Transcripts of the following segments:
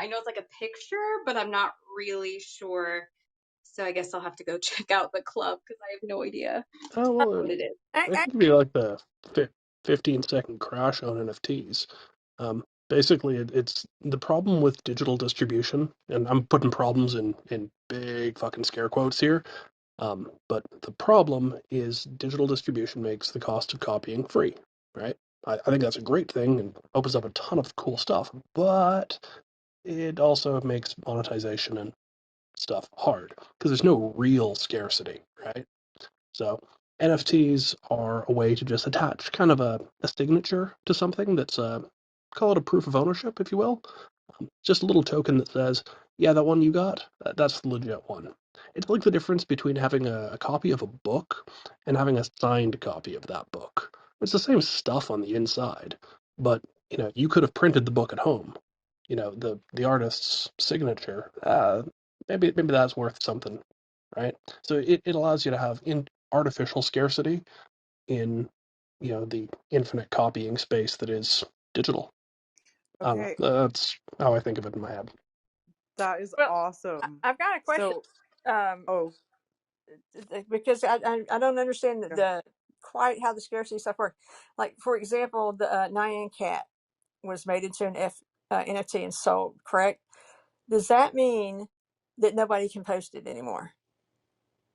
I know it's like a picture, but I'm not really sure. So I guess I'll have to go check out the club because I have no idea Oh, well, what it is. it could be like the 15-second crash on NFTs. Basically, it's the problem with digital distribution, and I'm putting problems in big fucking scare quotes here. But the problem is digital distribution makes the cost of copying free, right? I think that's a great thing and opens up a ton of cool stuff, but it also makes monetization and stuff hard because there's no real scarcity, right? So NFTs are a way to just attach kind of a signature to something that's call it a proof of ownership, if you will. Just a little token that says, yeah, that one you got, that's the legit one. It's like the difference between having a copy of a book and having a signed copy of that book. It's the same stuff on the inside, but you could have printed the book at home. The artist's signature. Maybe that's worth something, right? So it allows you to have artificial scarcity in the infinite copying space that is digital. I don't Okay, know. That's how I think of it in my head. that is Well, awesome. I've got a question. So, Um, oh, because I don't understand yeah. the quite how the scarcity stuff works. Like for example, the Nyan cat was made into an NFT and sold. Correct? Does that mean that nobody can post it anymore?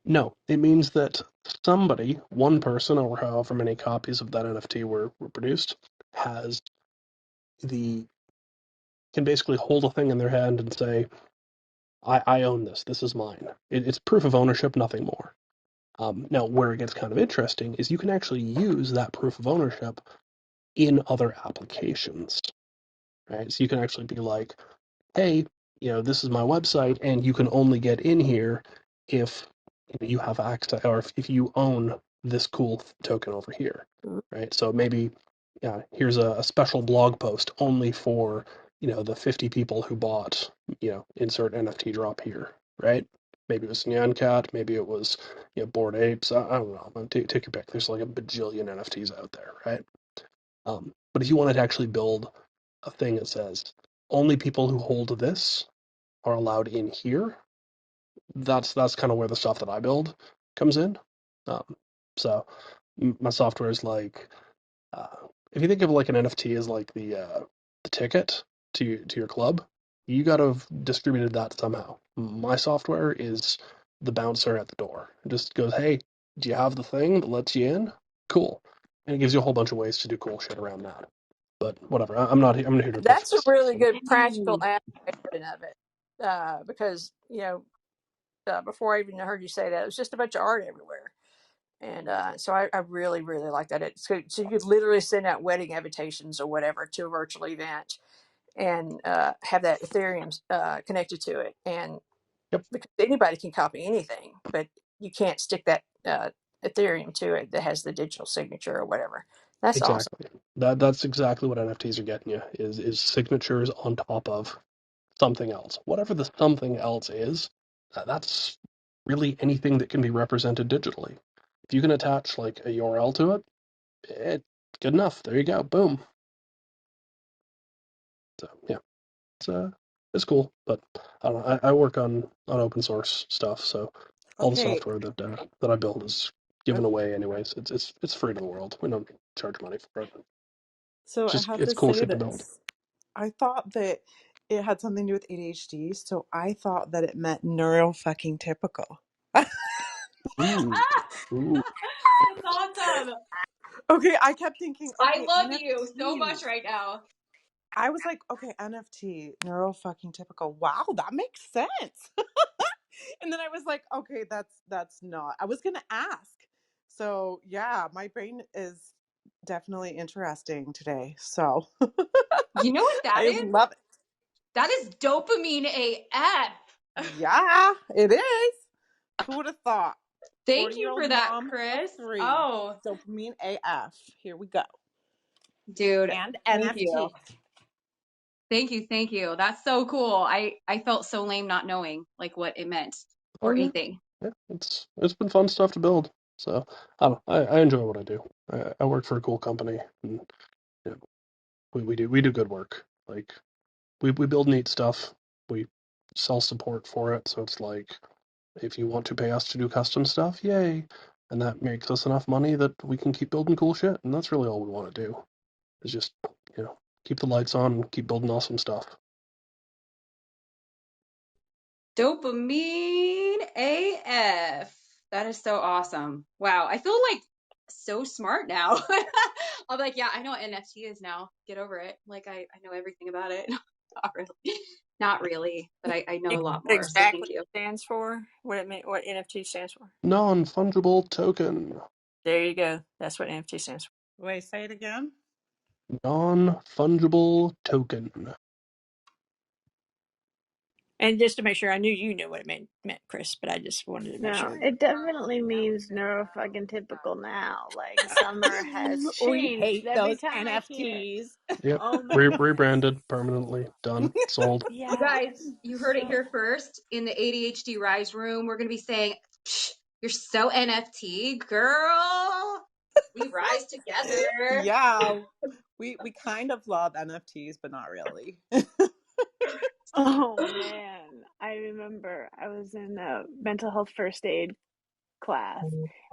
No, it means that somebody, one person, or however many copies of that NFT were produced, has the can basically hold a thing in their hand and say, I own this. This is mine. It's proof of ownership, nothing more. Now, where it gets kind of interesting is you can actually use that proof of ownership in other applications, right? So you can actually be like, hey, this is my website, and you can only get in here if you have access, or if you own this cool token over here, right? So maybe, yeah, here's a special blog post only for, the 50 people who bought, insert NFT drop here, right? Maybe it was Nyan Cat, maybe it was, Bored Apes. I don't know. Take your pick. There's like a bajillion NFTs out there, right? But if you wanted to actually build a thing that says only people who hold this are allowed in here, that's kind of where the stuff that I build comes in. So my software is like, uh, if you think of like an NFT as like the ticket to your club, you got to have distributed that somehow. My software is the bouncer at the door. It just goes, hey, do you have the thing that lets you in? Cool, and it gives you a whole bunch of ways to do cool shit around that. But whatever, I'm not here to pitch That's a this. really So good practical Ooh. aspect of it, because before I even heard you say that, it was just a bunch of art everywhere. And so I really, really like that. So you could literally send out wedding invitations or whatever to a virtual event and have that Ethereum connected to it. And yep. because anybody can copy anything, but you can't stick that Ethereum to it that has the digital signature or whatever. That's awesome. Exactly. That's exactly what NFTs are getting you is signatures on top of something else. Whatever the something else is, that's really anything that can be represented digitally. If you can attach like a URL to it, it's good enough. There you go. Boom. So yeah, it's cool. But I don't know. I work on open source stuff, so all the Okay. software that I build is given away anyways. It's free to the world. We don't charge money for it. So I have It's to cool say shit to build. this. I thought that it had something to do with ADHD, so I thought that it meant neuro fucking typical. Ooh, ooh. That's awesome. Okay, I kept thinking, I okay, love you so NFTs. much right now. I was like, okay, NFT, neuro fucking typical. Wow, that makes sense. And then I was like, okay, that's not. I was gonna ask. So yeah, my brain is definitely interesting today. So You know what that I is? love it. That is dopamine AF. Yeah, it is. Who would have thought? Thank you 40-year-old for that, mom of Chris. 3. Oh, Dopamine AF. Here we go. dude, And thank you. NFT. Thank you, thank you. That's so cool. I felt so lame not knowing like what it meant Oh or yeah, anything. yeah. It's been fun stuff to build. So I don't know, I enjoy what I do. I work for a cool company, and you know, we do good work. Like we build neat stuff. we sell support for it, so it's like, if you want to pay us to do custom stuff, yay. And that makes us enough money that we can keep building cool shit, and that's really all we want to do. Is just, keep the lights on and keep building awesome stuff. Dopamine AF. That is so awesome. Wow. I feel like so smart now. I'll be like, yeah, I know what NFT is now. Get over it. Like I know everything about it. Not really. Not really, but I know a lot more. So thank Exactly you. what it stands for. What NFT stands for. Non-fungible token. There you go. That's what NFT stands for. Wait, say it again. Non-fungible token. And just to make sure, I knew you knew what it meant, Chris, but I just wanted to make No, sure. it definitely means neuro fucking typical now. Like Summer has We changed hate every those time I hear it. NFTs. Yep. Oh my Rebranded permanently. Done. Sold. You yeah. guys, you heard it So here first in the ADHD Rise room. We're going to be saying, you're so NFT, girl. We rise together. Yeah, we kind of love NFTs, but not really. oh man. I remember I was in a mental health first aid class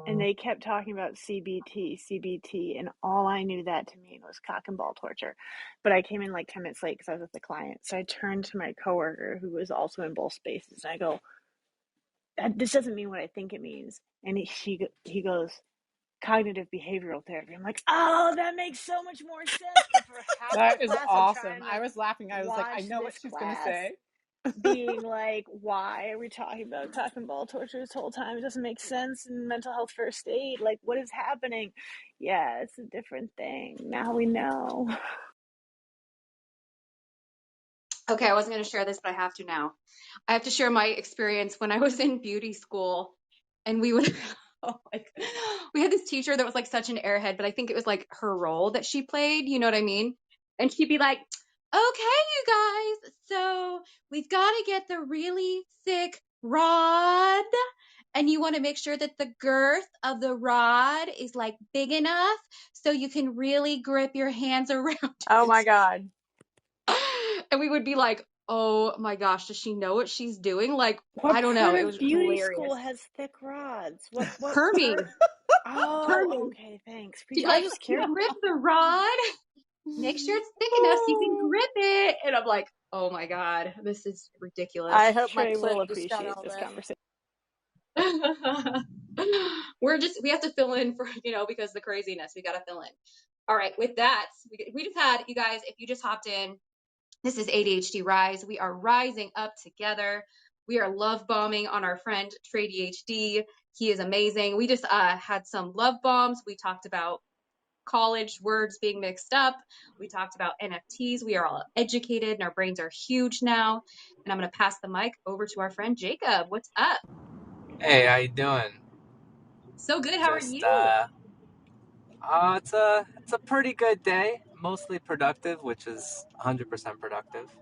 and they kept talking about CBT, and all I knew that to mean was cock and ball torture. But I came in like 10 minutes late because I was with the client. So I turned to my coworker who was also in both spaces and I go, this doesn't mean what I think it means. And he goes, cognitive behavioral therapy. I'm like, oh, that makes so much more sense. But for half the That is class, I'm awesome. trying I to was laughing. I was like, I watch know what this she's gonna class say. being like, why are we talking about cock and ball torture this whole time? It doesn't make sense in mental health first aid. Like, what is happening? Yeah, it's a different thing. Now we know. Okay, I wasn't going to share this, but I have to now. I have to share my experience when I was in beauty school and we would like we had this teacher that was like such an airhead, but I think it was like her role that she played, you know what I mean? And she'd be like, "Okay, you guys, so we've got to get the really thick rod and you want to make sure that the girth of the rod is like big enough so you can really grip your hands around Oh it." my God. And we would be like, oh my gosh, does she know what she's doing? Like, What I don't part know. It of was beauty hilarious. school has thick rods? What Hermie, part? Oh, Hermie. okay, thanks. She's I like, just you care. grip the rod, make sure it's thick enough so you can Oh. grip it. And I'm like, oh my God, this is ridiculous. I hope my Trey clip will just got appreciate all this that. conversation. We have to fill in for, because the craziness, we got to fill in. All right. With that, we just had, you guys, if you just hopped in, this is ADHD Rise. We are rising up together. We are love bombing on our friend Trey DHD. He is amazing. We just had some love bombs. We talked about college words being mixed up. We talked about NFTs. We are all educated and our brains are huge now. And I'm going to pass the mic over to our friend Jacob. What's up? Hey, how you doing? So good. How are Just you? it's a pretty good day. Mostly productive, which is 100% productive.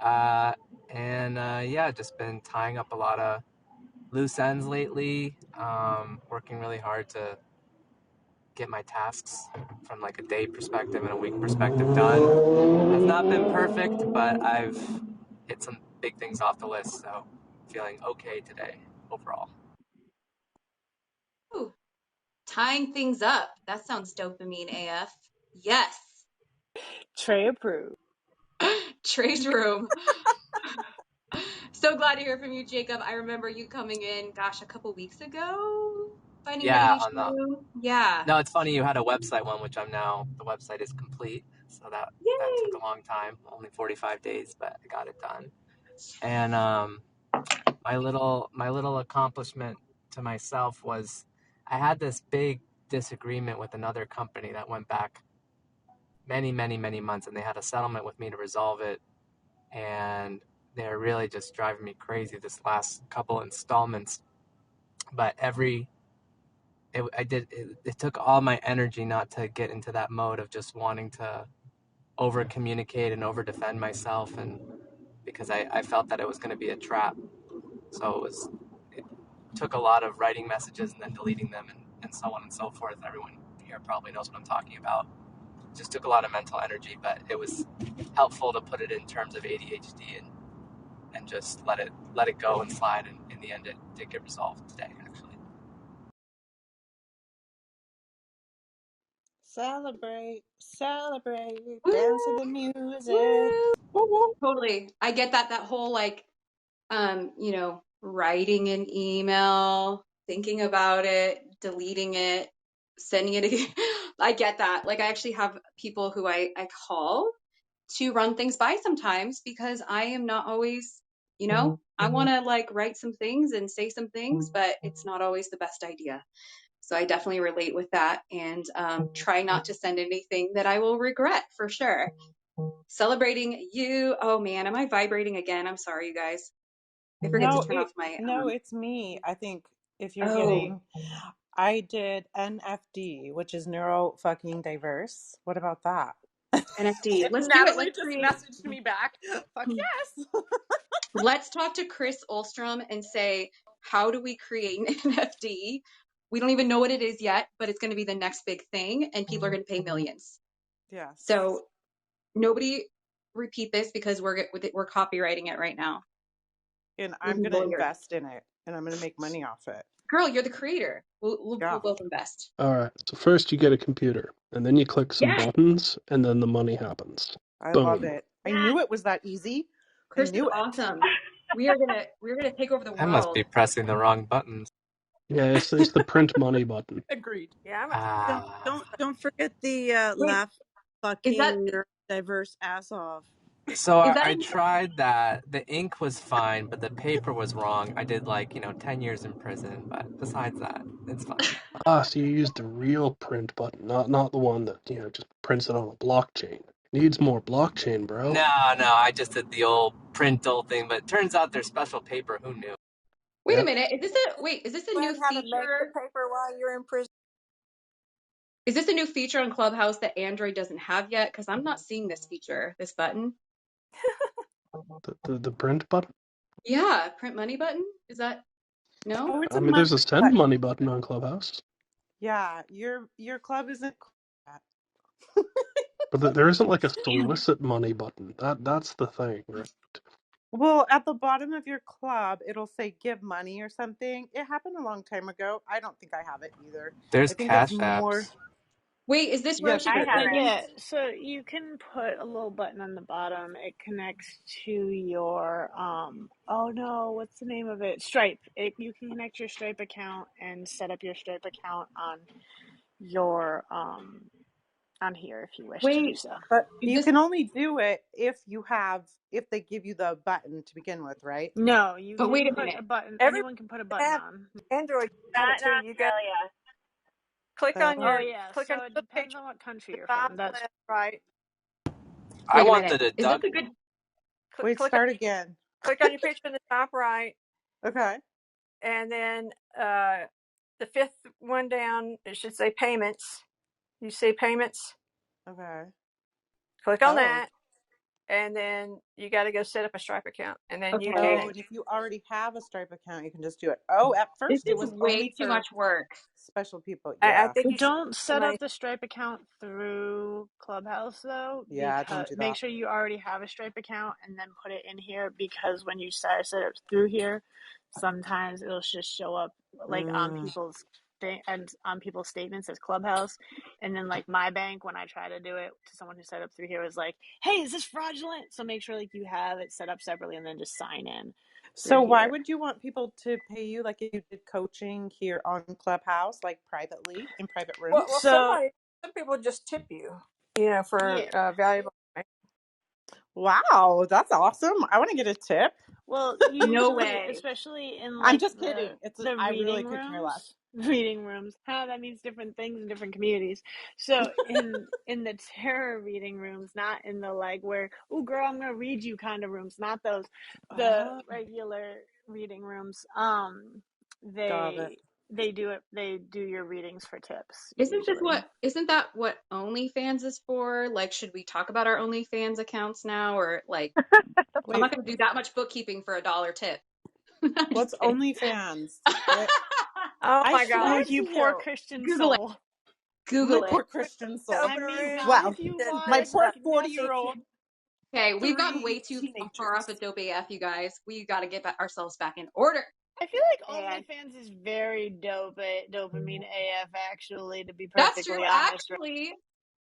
And yeah, just been tying up a lot of loose ends lately. Working really hard to get my tasks from like a day perspective and a week perspective done. I've not been perfect, but I've hit some big things off the list, so feeling okay today overall. Ooh, tying things up. That sounds dopamine AF. Yes. Trey approved. Trey's room. So glad to hear from you, Jacob. I remember you coming in, gosh, a couple weeks ago, finding the Yeah, ADHD on the room. Yeah. No, it's funny you had a website one, which I'm now. The website is complete, so that took Yay. a long time, only 45 days, but I got it done. And my little accomplishment to myself was I had this big disagreement with another company that went back many, many, many months, and they had a settlement with me to resolve it, and they're really just driving me crazy this last couple installments. But it took all my energy not to get into that mode of just wanting to over communicate and over defend myself, and because I felt that it was going to be a trap. So it took a lot of writing messages and then deleting them, and so on and so forth. Everyone here probably knows what I'm talking about. It just took a lot of mental energy, but it was helpful to put it in terms of ADHD just let it go and slide. And in the end, it did get resolved today, actually. Celebrate, celebrate, Woo, dance to the music. woo. Whoop, whoop. Totally. I get that whole like writing an email, thinking about it, deleting it, sending it again. I get that. Like I actually have people who I call to run things by sometimes because I am not always, I want to like write some things and say some things, but it's not always the best idea. So I definitely relate with that and try not to send anything that I will regret for sure. Celebrating you. Oh man, am I vibrating again? I'm sorry, you guys. I forget to No, turn off my it's me. I think if you're oh, getting, I did NFD, which is neuro fucking diverse. What about that? NFT. And Let's do it. Natalie Let's just create. messaged me back. Fuck yes. Let's talk to Chris Olstrom and say, how do we create an NFT? We don't even know what it is yet, but it's going to be the next big thing and people are going to pay millions. Yes. So nobody repeat this because we're copywriting it right now. And We're I'm going to lawyers. invest in it and I'm going to make money off it. Girl, you're the creator. We'll Yeah. both invest. All right. So first you get a computer, and then you click some Yes. buttons, and then the money happens. I love Boom. it. I Yes. knew it was that easy. I Chris is knew it. awesome. We're gonna take over the I must world. be pressing the wrong buttons. Yeah, it's the print money button. Agreed. Yeah, I'm Don't Ah. don't forget the Wait, laugh is that fucking neurodiverse ass off. So is that I a tried that. The ink was fine, but the paper was wrong. I did 10 years in prison, but besides that, it's fine. Ah, so you used the real print button, not the one that just prints it on a blockchain. Needs more blockchain, bro. No, I just did the old print old thing, but it turns out there's special paper. Who knew? wait a Yep. minute? Is this a learn new how to make the feature? paper while you're in prison. Is this a new feature on Clubhouse that Android doesn't have yet? Because I'm not seeing this feature, this button. The print button. Yeah, print money button. Is that no? Oh, it's I a mean, money there's a send button. money button on Clubhouse, Yeah, your club isn't that. but there isn't like a solicit money button. That's the thing, right? Well, at the bottom of your club, it'll say give money or something. It happened a long time ago. I don't think I have it either. There's I think it's cash more. apps. Wait, is this where Yes, people I there have pay is. in? it. So you can put a little button on the bottom. It connects to your oh no, what's the name of it? Stripe. You can connect your Stripe account and set up your Stripe account on your on here if you wish to do Wait, so. But is you this can only do it if they give you the button to begin with, right? No, you but wait can a put minute. a button. Everybody Anyone can put a can button have on. Android can have it Not in too. You got Australia. click on Okay. Oh your yeah, click on so your it little depends picture on what country at you're the from. bottom That's left, right? I Wait a want minute. the Is this deduct. a good Wait, Click start again. on your picture in the top right, Okay. and then the fifth one down. It should say payments. You see payments. Okay. Click on Oh. that, and then you got to go set up a Stripe account, and then you okay? Oh, can. and if you already have a Stripe account, you can just do it. Oh, at This first it is was way only too for much work. special people. I Yeah. think you save Don't some set up money. the Stripe account through Clubhouse though, Yeah, don't because do make that. sure you already have a Stripe account and then put it in here because when you set it through here, sometimes it'll just show up like on Mm. people's thing and on people's statements as Clubhouse. And then like my bank, when I try to do it to someone who set up through here, was like, "Hey, is this fraudulent?" So make sure like you have it set up separately and then just sign in through So why here. would you want people to pay you like if you did coaching here on Clubhouse, like privately in private Well, rooms? So some people just tip you, for yeah. valuable. Wow, that's awesome. I want to get a tip. Well, No usually, way. especially in I'm like just kidding. the I really reading could care less. rooms, reading rooms, that means different things in different communities. So in the tarot reading rooms, not in the like where, oh girl, I'm gonna read you kind of rooms, not those, the Oh, regular reading rooms. got it. They do it. They do your readings for tips Isn't usually. that what OnlyFans is for? Like, should we talk about our OnlyFans accounts now? Or like, I'm Wait, not gonna do that much bookkeeping for a dollar tip. I'm what's just kidding. OnlyFans? What? Oh I my should Oh, God! like you to poor know. Christian Google it. soul. My Google it. poor Christian soul. I Open a mean, room not Wow. if you that My want. says poor Not if 40-year-old. Okay, we've gotten way 3 too far off teenagers. of Dope AF, you guys. We got to get ourselves back in order. I feel like And OnlyFans is very dopamine AF, actually, to be that's true. perfectly honest. Actually,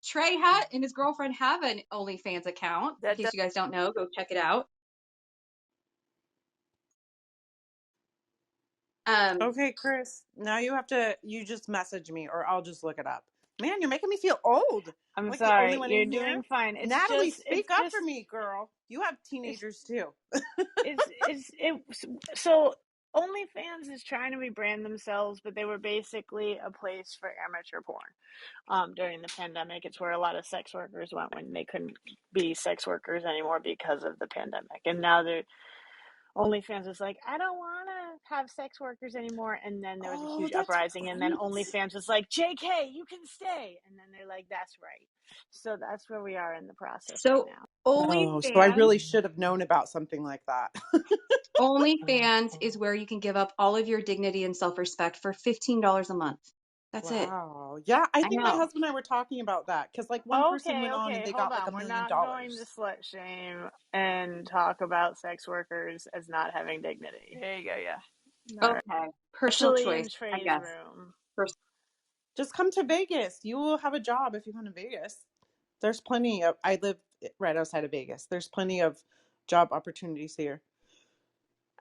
Trey and his girlfriend have an OnlyFans account. In That case does. you guys don't know, go check it out. Okay, Chris, now you just message me or I'll just look it up. Man, you're making me feel old. I'm I'm like the only sorry, one you're in here. doing fine. Natalie, speak It's up just for me, girl. You have it's teenagers too. so OnlyFans is trying to rebrand themselves, but they were basically a place for amateur porn. During the pandemic, it's where a lot of sex workers went when they couldn't be sex workers anymore because of the pandemic. And now they're OnlyFans was like, I don't want to have sex workers anymore. And then there was a Oh, huge that's uprising. And then right. OnlyFans was like, JK, you can stay. And then they're like, that's right. So that's where we are in the process right So now. Oh, so I OnlyFans, really should have known about something like that. OnlyFans is where you can give up all of your dignity and self-respect for $15 a month. That's it. Wow. Yeah, I I think my know. husband and I were talking about that because like one person Okay, went on and okay, they hold got like on. $1 We're million. not going to slut shame and talk about sex workers as not having dignity. There you go. Yeah. All right. Okay. Personal Especially choice, in I Trey's guess. room. Just come to Vegas. You will have a job if you come to Vegas. There's plenty of, I live right outside of Vegas. There's plenty of job opportunities here.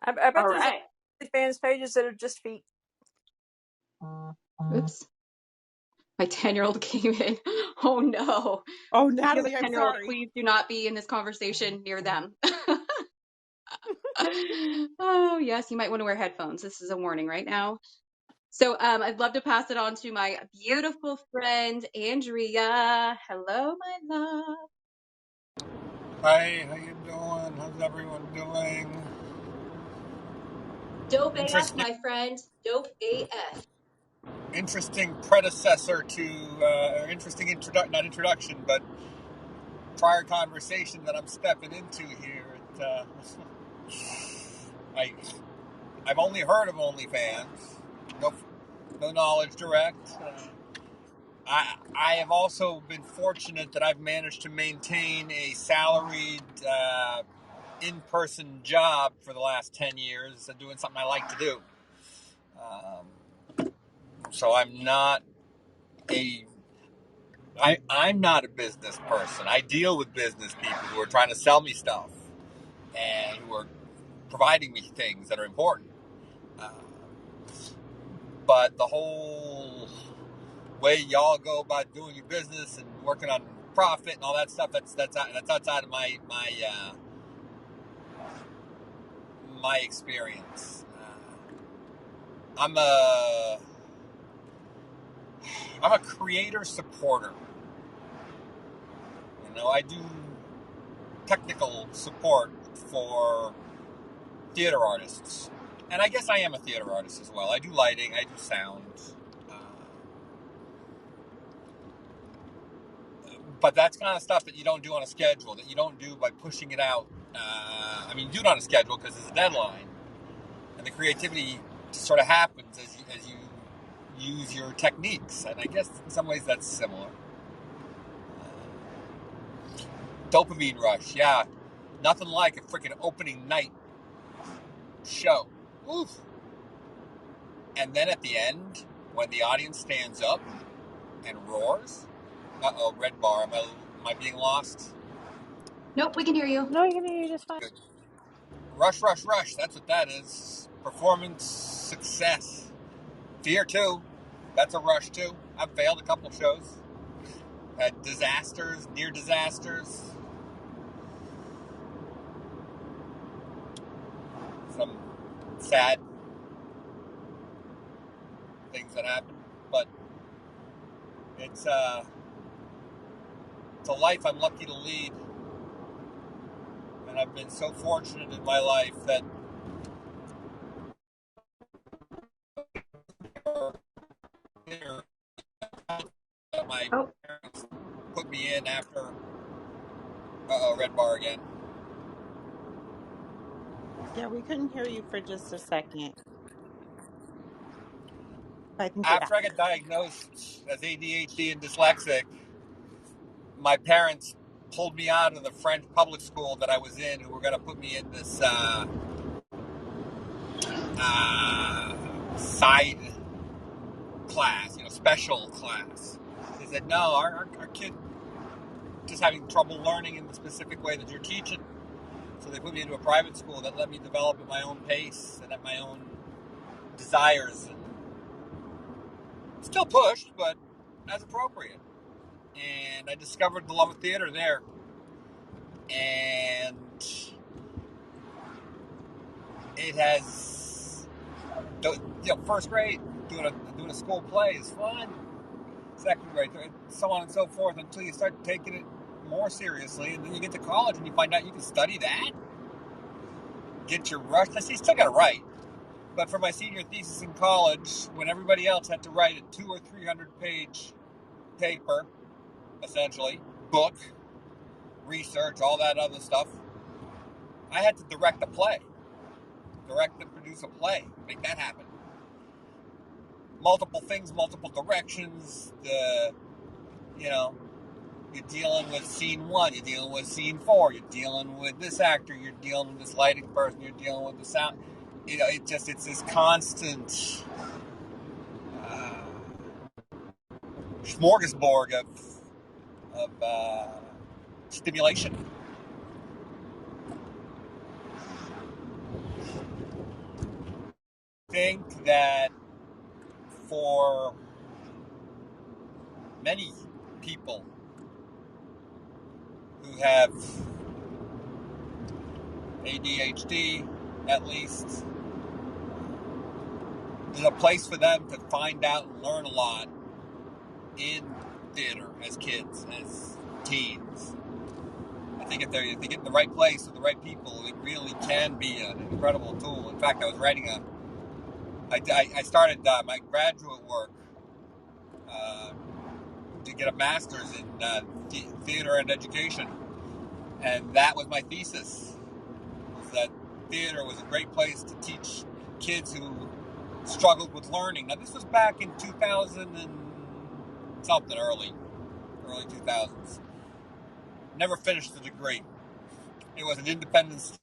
I bet All there's right. fans pages that are just feet. Oops. My 10-year-old came in. Oh no. Oh, If you have Natalie, a I'm 10-year-old, sorry. please do not be in this conversation near them. Oh, yes, you might want to wear headphones. This is a warning right now. So, I'd love to pass it on to my beautiful friend, Andrea. Hello, my love. Hi, how you doing? How's everyone doing? Dope AF, Interesting, my friend. Dope AF. interesting predecessor to, or interesting not introduction, but prior conversation that I'm stepping into here. I, I've only heard of OnlyFans, no, no knowledge direct. I have also been fortunate that I've managed to maintain a salaried, in-person job for the last 10 years, doing something I like to do. So I'm not a business person. I deal with business people who are trying to sell me stuff and who are providing me things that are important. Uh, but the whole way y'all go about doing your business and working on profit and all that stuff, that's outside of my experience. I'm a creator supporter. I do technical support for theater artists. And I guess I am a theater artist as well. I do lighting, I do sound. Uh, but that's kind of stuff that you don't do on a schedule, that you don't do by pushing it out. You do it on a schedule because it's a deadline. And the creativity sort of happens as you use your techniques. And I guess in some ways that's similar. Dopamine rush, yeah. Nothing like a freaking opening night show. Oof. And then at the end, when the audience stands up and roars, red bar. Am I being lost? Nope, we can hear you. No, you're going to just fine. Good. Rush, rush, rush. That's what that is. Performance success. Fear too. That's a rush too. I've failed a couple shows. Had disasters, near disasters. Some sad things that happen. But it's a life I'm lucky to lead. And I've been so fortunate in my life that my Oh, parents put me in after red bar again. Yeah, we couldn't hear you for just a second. I think you're After I back. got diagnosed as ADHD and dyslexic, my parents pulled me out of the French public school that I was in, who were going to put me in this side class, special class. They said, no, our kid just having trouble learning in the specific way that you're teaching. So they put me into a private school that let me develop at my own pace and at my own desires. And still pushed, but as appropriate. And I discovered the love of theater there. And it has, first grade, doing a school play is fun. Second grade, so on and so forth, until you start taking it more seriously, and then you get to college and you find out you can study that, get your rush. I see, you still got to write. But for my senior thesis in college, when everybody else had to write a 200 or 300 page paper, essentially, book, research, all that other stuff, I had to direct and produce a play, make that happen. Multiple things, multiple directions. You're dealing with scene 1, you're dealing with scene 4, you're dealing with this actor, you're dealing with this lighting person, you're dealing with the sound. It's this constant smorgasbord of stimulation. I think that for many people who have ADHD, at least, there's a place for them to find out and learn a lot in theater as kids, as teens. I think if they get in the right place with the right people, it really can be an incredible tool. In fact, I was writing I started my graduate work to get a master's in theater and education, and that was my thesis. Was that theater was a great place to teach kids who struggled with learning. Now, this was back in 2000 and something, early 2000s. Never finished the degree. It was an independent study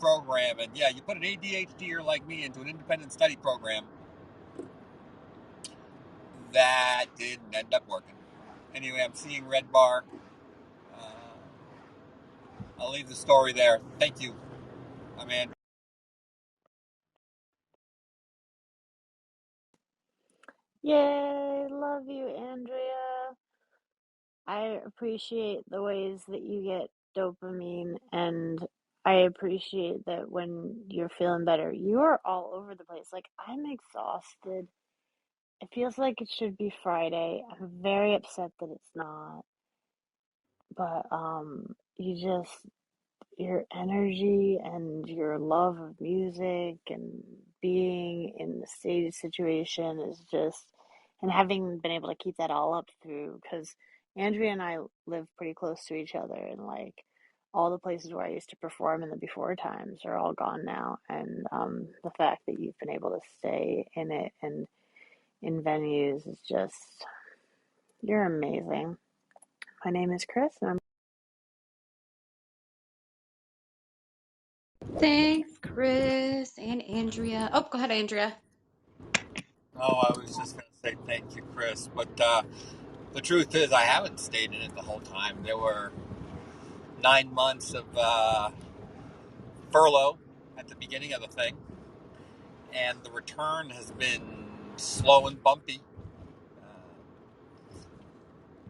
program, and yeah, you put an ADHDer like me into an independent study program, that didn't end up working. Anyway, I'm seeing red bar. I'll leave the story there. Thank you. I'm Andrew. Yay, love you, Andrea. I appreciate the ways that you get dopamine, and I appreciate that when you're feeling better, you are all over the place. Like, I'm exhausted. It feels like it should be Friday. I'm very upset that it's not. But you just your energy and your love of music and being in the stage situation is just, and having been able to keep that all up through, because Andrea and I live pretty close to each other, and like all the places where I used to perform in the before times are all gone now, and the fact that you've been able to stay in it and in venues is just, you're amazing. My name is Chris, and I'm Thanks, Chris and Andrea. Oh, go ahead, Andrea. Oh, I was just going to say thank you, Chris. But the truth is, I haven't stayed in it the whole time. There were 9 months of furlough at the beginning of the thing, and the return has been slow and bumpy.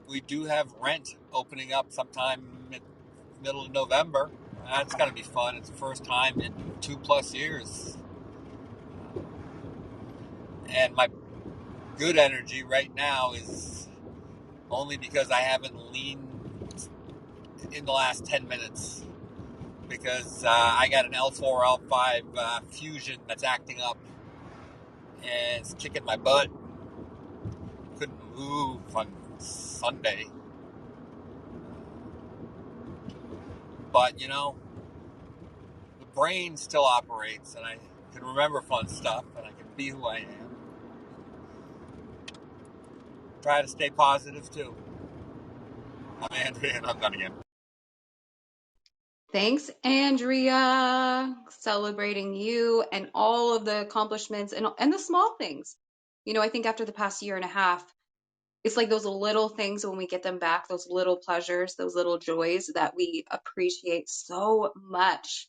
We do have Rent opening up sometime in the middle of November. That's going to be fun. It's the first time in 2+ years. And my good energy right now is only because I haven't leaned in the last 10 minutes. Because I got an L4, L5 fusion that's acting up. And it's kicking my butt. Couldn't move on Sunday. But, the brain still operates, and I can remember fun stuff, and I can be who I am. Try to stay positive, too. I'm Andrea, and I'm done again. Thanks, Andrea. Celebrating you and all of the accomplishments and the small things. I think after the past year and a half, it's like those little things when we get them back, those little pleasures, those little joys that we appreciate so much.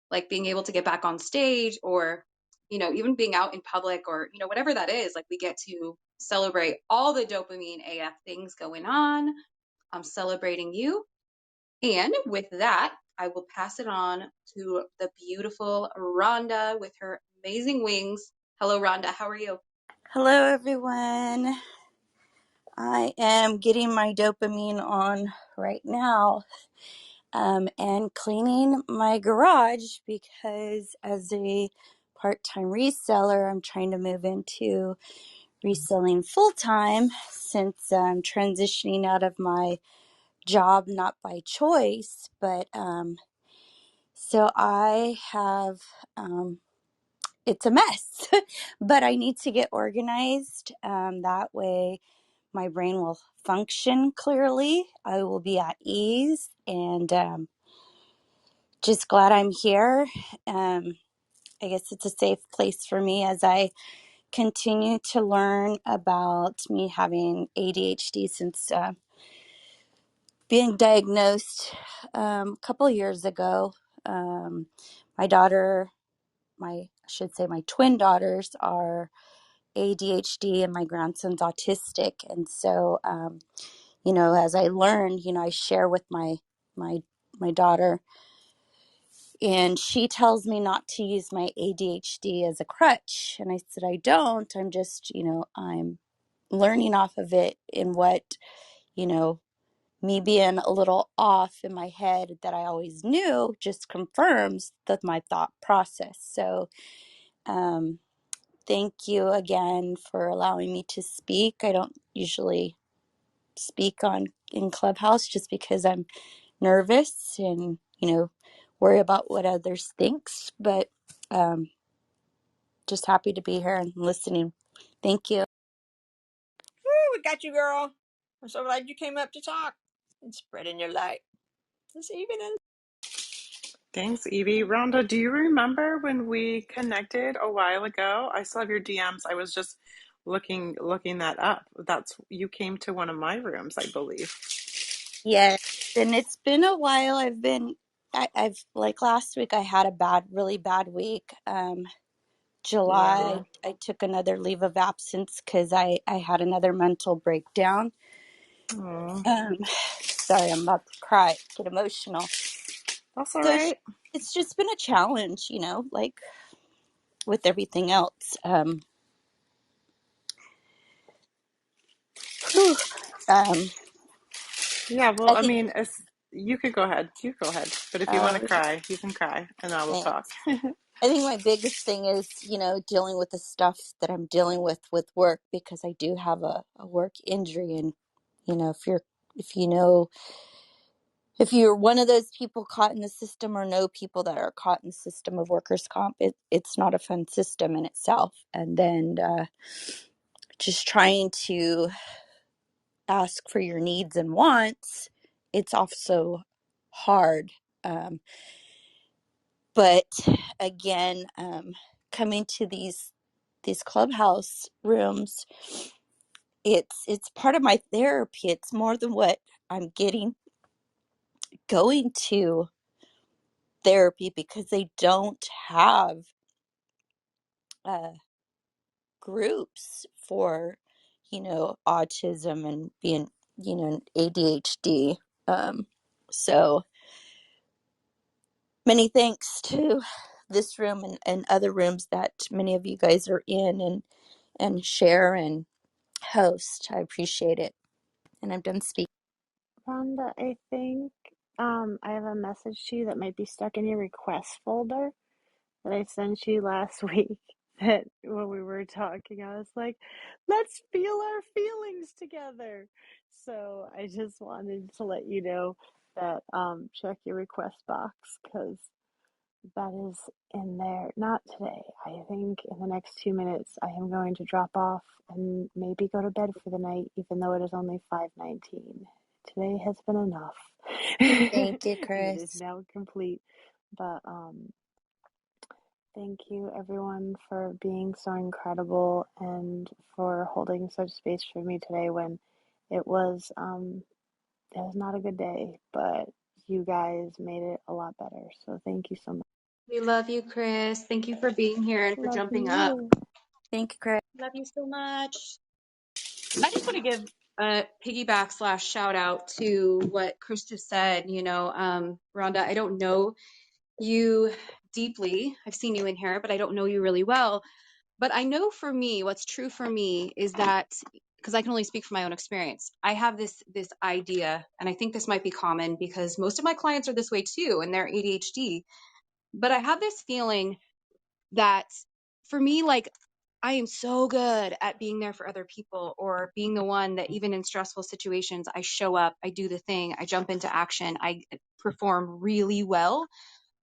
Like being able to get back on stage or, even being out in public or, whatever that is, like we get to celebrate all the dopamine AF things going on. I'm celebrating you. And with that, I will pass it on to the beautiful Rhonda with her amazing wings. Hello, Rhonda. How are you? Hello, everyone. I am getting my dopamine on right now and cleaning my garage because as a part-time reseller, I'm trying to move into reselling full-time since I'm transitioning out of my job, not by choice, but so I have it's a mess, but I need to get organized. That way my brain will function clearly. I will be at ease and just glad I'm here. I guess it's a safe place for me as I continue to learn about me having ADHD since being diagnosed a couple years ago. My daughter, I should say my twin daughters are ADHD and my grandson's autistic. And so, as I learned, I share with my my daughter, and she tells me not to use my ADHD as a crutch. And I said, I don't. I'm just, I'm learning off of it in what, you know, me being a little off in my head that I always knew just confirms that my thought process. So, thank you again for allowing me to speak. I don't usually speak on in Clubhouse just because I'm nervous and worry about what others thinks, but um, just happy to be here and listening. Thank you. Woo, we got you, girl. I'm so glad you came up to talk and spreading your light this evening. Thanks, Evie. Rhonda, do you remember when we connected a while ago? I still have your DMs. I was just looking that up. That's you came to one of my rooms, I believe. Yes, and it's been a while. I've like last week I had a really bad week. July Yeah. I took another leave of absence because I had another mental breakdown. Oh, um Sorry, I'm about to cry, get emotional. that's all So right. it's just been a challenge, like with everything else. Whew. um Yeah, well, I I think mean, you could go ahead. You go ahead. But if you want to uh cry, you can cry, and I will talk. thanks. I think my biggest thing is, dealing with the stuff that I'm dealing with work, because I do have a work injury. And, if you know, if you're one of those people caught in the system or know people that are caught in the system of workers' comp, it's not a fun system in itself. And then just trying to ask for your needs and wants, it's also hard. But again, coming to these Clubhouse rooms, it's part of my therapy. It's more than what I'm getting going to therapy, because they don't have uh, groups for autism and being ADHD. So many thanks to this room and other rooms that many of you guys are in and share and host. I appreciate it. And I'm done speaking. Rhonda, I think I have a message to you that might be stuck in your request folder that I sent you last week. That when we were talking, I was like, let's feel our feelings together. So I just wanted to let you know that check your request box because that is in there. Not today. I think in the next 2 minutes I am going to drop off and maybe go to bed for the night, even though it is only 5:19. today has been enough. Thank you, And it is Chris. now complete. But thank you everyone for being so incredible and for holding such space for me today when it was not a good day, but you guys made it a lot better. So thank you so much. We love you, Chris. Thank you for being here and for Love jumping up. you. Thank you, Chris. Love you so much. I just want to give a piggyback / shout out to what Chris just said. Rhonda, I don't know you deeply. I've seen you in here, but I don't know you really well. But I know for me, what's true for me is that, because I can only speak from my own experience, I have this idea, and I think this might be common because most of my clients are this way too, and they're ADHD. But I have this feeling that for me, like, I am so good at being there for other people, or being the one that even in stressful situations, I show up, I do the thing, I jump into action, I perform really well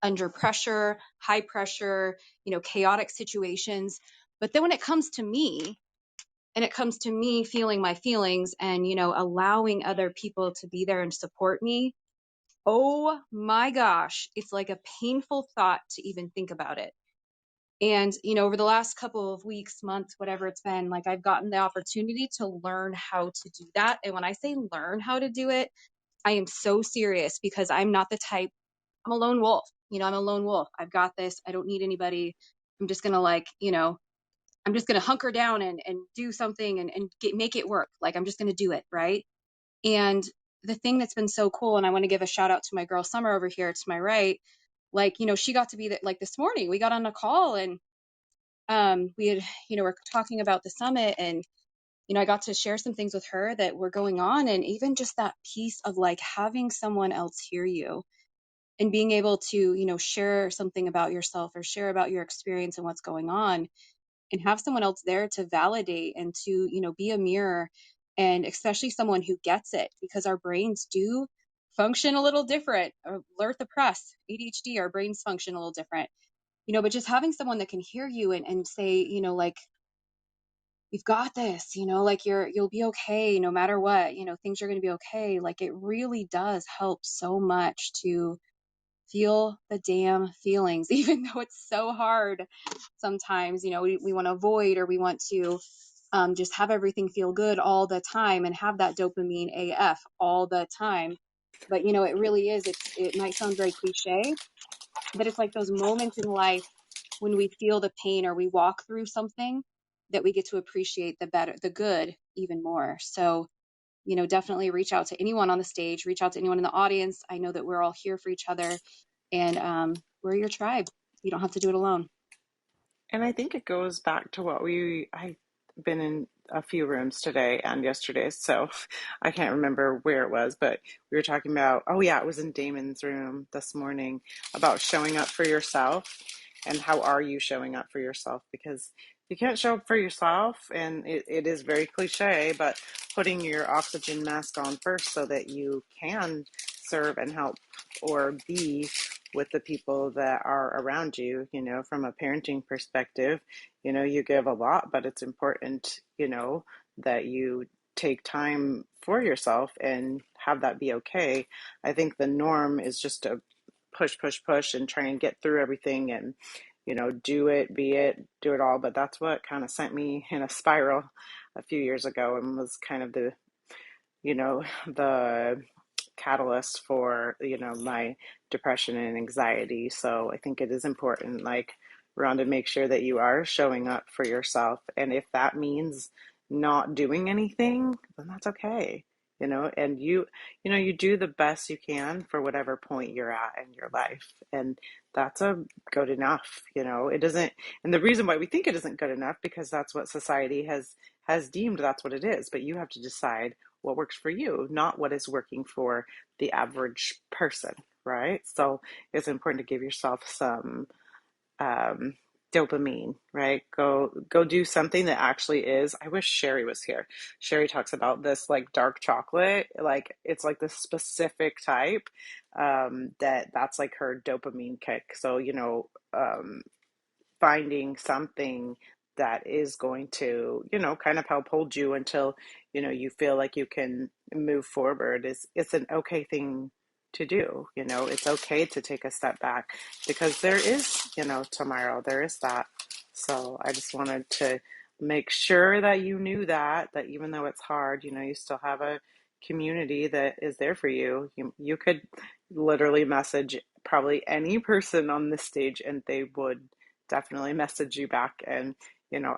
under pressure, high pressure, chaotic situations. But then when it comes to me, and it comes to me feeling my feelings and, allowing other people to be there and support me, oh my gosh, it's like a painful thought to even think about it. And, over the last couple of weeks, months, whatever it's been, like, I've gotten the opportunity to learn how to do that. And when I say learn how to do it, I am so serious, because I'm not the type, I'm a lone wolf. I'm a lone wolf. I've got this. I don't need anybody. I'm just going to I'm just going to hunker down and do something and make it work. Like, I'm just going to do it. Right. And the thing that's been so cool, and I want to give a shout out to my girl Summer over here to my right. Like, she got to be that, like, this morning we got on a call, and we had, we're talking about the summit, and, I got to share some things with her that were going on. And even just that piece of, like, having someone else hear you and being able to, share something about yourself or share about your experience and what's going on, and have someone else there to validate and to, be a mirror, and especially someone who gets it, because our brains do function a little different. Alert the press, ADHD, our brains function a little different, but just having someone that can hear you and say, like, you've got this, like, you'll be okay no matter what, things are going to be okay. Like, it really does help so much to feel the damn feelings, even though it's so hard sometimes. We want to avoid, or we want to just have everything feel good all the time and have that dopamine AF all the time. But, it really is, it might sound very cliche, but it's like those moments in life when we feel the pain or we walk through something that we get to appreciate the good even more. So, definitely reach out to anyone on the stage, reach out to anyone in the audience. I know that we're all here for each other, and we're your tribe. You don't have to do it alone. And I think it goes back to I've been in a few rooms today and yesterday, so I can't remember where it was, but we were talking about, oh yeah, it was in Damon's room this morning, about showing up for yourself and how are you showing up for yourself, because you can't show up for yourself, and it is very cliche, but putting your oxygen mask on first so that you can serve and help or be with the people that are around you. From a parenting perspective, you give a lot, but it's important, that you take time for yourself and have that be okay. I think the norm is just to push and try and get through everything and, do it, do it all. But that's what kind of sent me in a spiral a few years ago, and was kind of the catalyst for my depression and anxiety. So I think it is important, like, Rhonda, make sure that you are showing up for yourself, and if that means not doing anything, then that's okay. And you do the best you can for whatever point you're at in your life, and that's a good enough. It doesn't, and the reason why we think it isn't good enough, because that's what society has deemed that's what it is, but you have to decide what works for you, not what is working for the average person, right? So it's important to give yourself some dopamine, right? Go do something that actually is. I wish Sherry was here. Sherry talks about this, like, dark chocolate, like it's like the specific type that's like her dopamine kick. So finding something that is going to, kind of help hold you until, you feel like you can move forward. It's an okay thing to do. It's okay to take a step back because there is, tomorrow, there is that. So I just wanted to make sure that you knew that even though it's hard, you still have a community that is there for you. You could literally message probably any person on this stage and they would definitely message you back. And,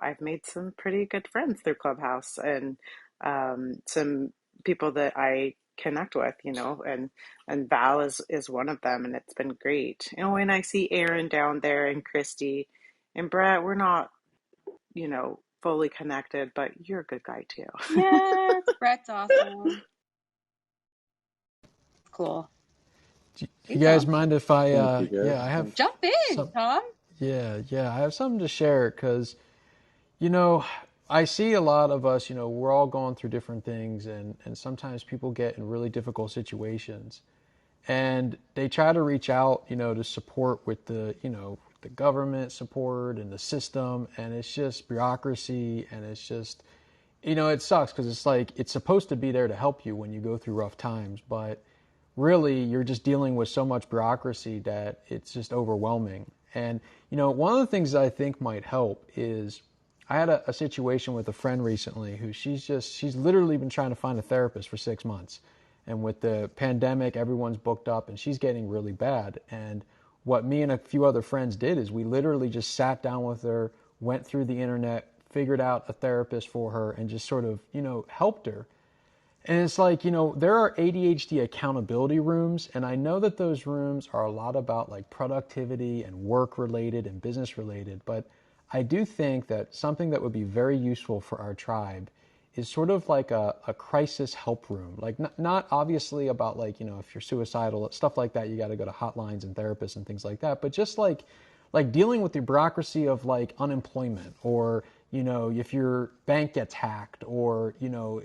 I've made some pretty good friends through Clubhouse and some people that I connect with, and Val is one of them, and it's been great. And I see Aaron down there and Christy and Brett, we're not, fully connected, but you're a good guy too. Yes, Brett's awesome. Cool. Do Hey, you guys Tom. mind if I, Thank you, guys. I have Jump in, some, Tom. I have something to share because, I see a lot of us, we're all going through different things and sometimes people get in really difficult situations and they try to reach out, to support with the government support and the system, and it's just bureaucracy, and it's just, it sucks because it's like it's supposed to be there to help you when you go through rough times, but really you're just dealing with so much bureaucracy that it's just overwhelming. And one of the things that I think might help is I had a situation with a friend recently who she's literally been trying to find a therapist for 6 months. And with the pandemic, everyone's booked up and she's getting really bad. And what me and a few other friends did is we literally just sat down with her, went through the internet, figured out a therapist for her, and just sort of, helped her. And it's like, there are ADHD accountability rooms, and I know that those rooms are a lot about like productivity and work related and business related, but I do think that something that would be very useful for our tribe is sort of like a crisis help room. Like not obviously about like, if you're suicidal, stuff like that, you got to go to hotlines and therapists and things like that, but just like dealing with the bureaucracy of like unemployment, or if your bank gets hacked, or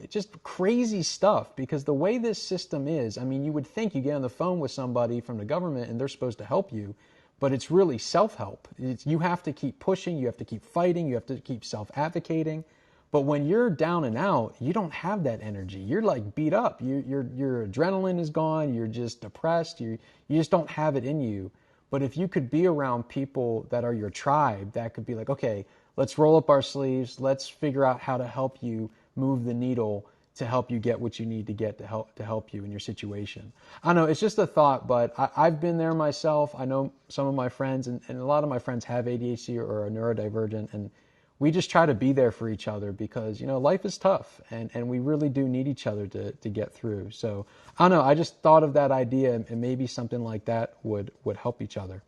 just crazy stuff. Because the way this system is, I mean, you would think you get on the phone with somebody from the government and they're supposed to help you, but it's really self-help. You have to keep pushing, you have to keep fighting, you have to keep self-advocating. But when you're down and out, you don't have that energy. You're like beat up. Your adrenaline is gone. You're just depressed. You just don't have it in you. But if you could be around people that are your tribe, that could be like, okay, let's roll up our sleeves. Let's figure out how to help you move the needle to help you get what you need to get to help you in your situation. I know it's just a thought, but I've been there myself. I know some of my friends, and a lot of my friends have ADHD or are neurodivergent, and we just try to be there for each other because, life is tough, and we really do need each other to get through. So I don't know. I just thought of that idea, and maybe something like that would help each other.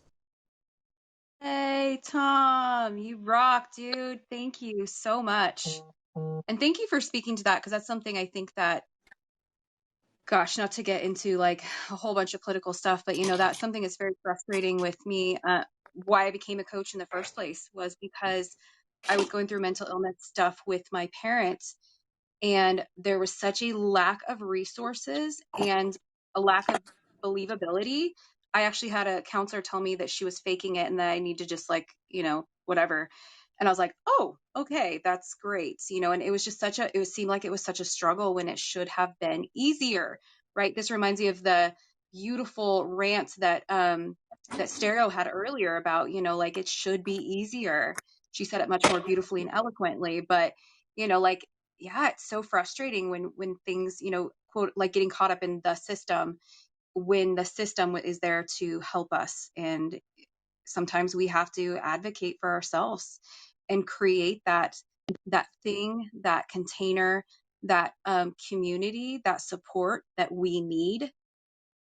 Hey, Tom, you rock, dude. Thank you so much. And thank you for speaking to that, because that's something I think that, gosh, not to get into like a whole bunch of political stuff, but that's something that's very frustrating with me. Why I became a coach in the first place was because I was going through mental illness stuff with my parents, and there was such a lack of resources and a lack of believability. I actually had a counselor tell me that she was faking it and that I need to just like, whatever. And I was like, oh, okay, that's great. And it was just seemed like it was such a struggle when it should have been easier, right? This reminds me of the beautiful rant that Stereo had earlier about, like it should be easier. She said it much more beautifully and eloquently, but like, yeah, it's so frustrating when things, quote, like getting caught up in the system when the system is there to help us. And sometimes we have to advocate for ourselves and create that thing, that container, that community, that support that we need,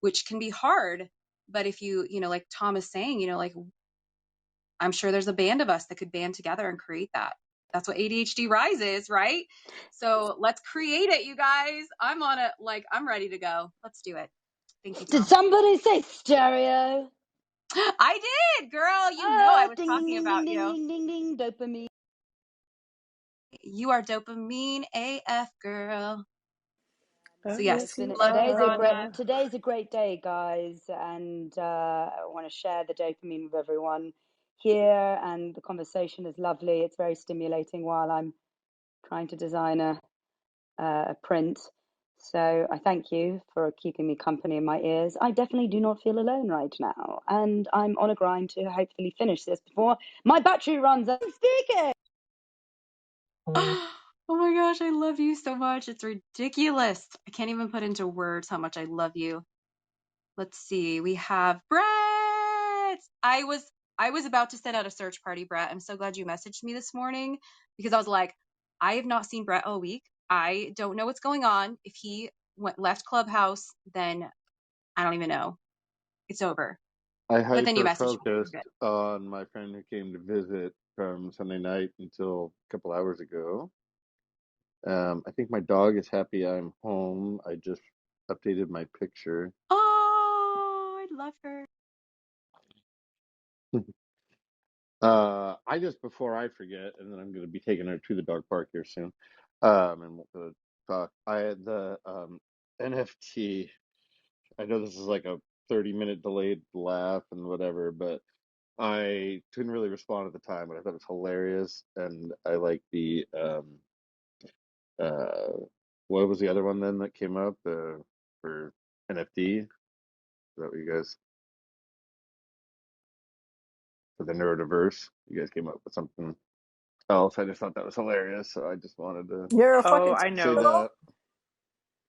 which can be hard. But if like Tom is saying, like I'm sure there's a band of us that could band together and create that. That's what ADHD RISE is, right? So let's create it, you guys. I'm on it. Like, I'm ready to go. Let's do it. Thank you, Did Tom. somebody say stereo? I did, girl. I Oh, was ding, ding, talking ding, about ding, ding, you. ding, ding, ding, dopamine. You are dopamine AF, girl. So yes, Listen, love you, Rhonda. today's a great day, guys, and I want to share the dopamine with everyone. here, and the conversation is lovely. It's very stimulating while I'm trying to design a print. So I thank you for keeping me company in my ears. I definitely do not feel alone right now, and I'm on a grind to hopefully finish this before my battery runs out. I'm speaking. Oh my gosh, I love you so much. It's ridiculous. I can't even put into words how much I love you. Let's see. We have Brett. I was about to send out a search party, Brett. I'm so glad you messaged me this morning because I was like, I have not seen Brett all week. I don't know what's going on. If he left Clubhouse, then I don't even know. It's over. I But then you hyper messaged me. focused You're good. on my friend who came to visit from Sunday night until a couple hours ago. I think my dog is happy I'm home. I just updated my picture. Oh, I love her. I just, before I forget, and then I'm going to be taking her to the dog park here soon, and we'll talk. I had the NFT. I know this is like a 30-minute delayed laugh and whatever, but I couldn't really respond at the time, but I thought it was hilarious, and I like the uh, what was the other one then that came up for NFT? Is that what you guys, for the neurodiverse? You guys came up with something else. I just thought that was hilarious, so I just wanted to You're a Oh, fucking I say know. that.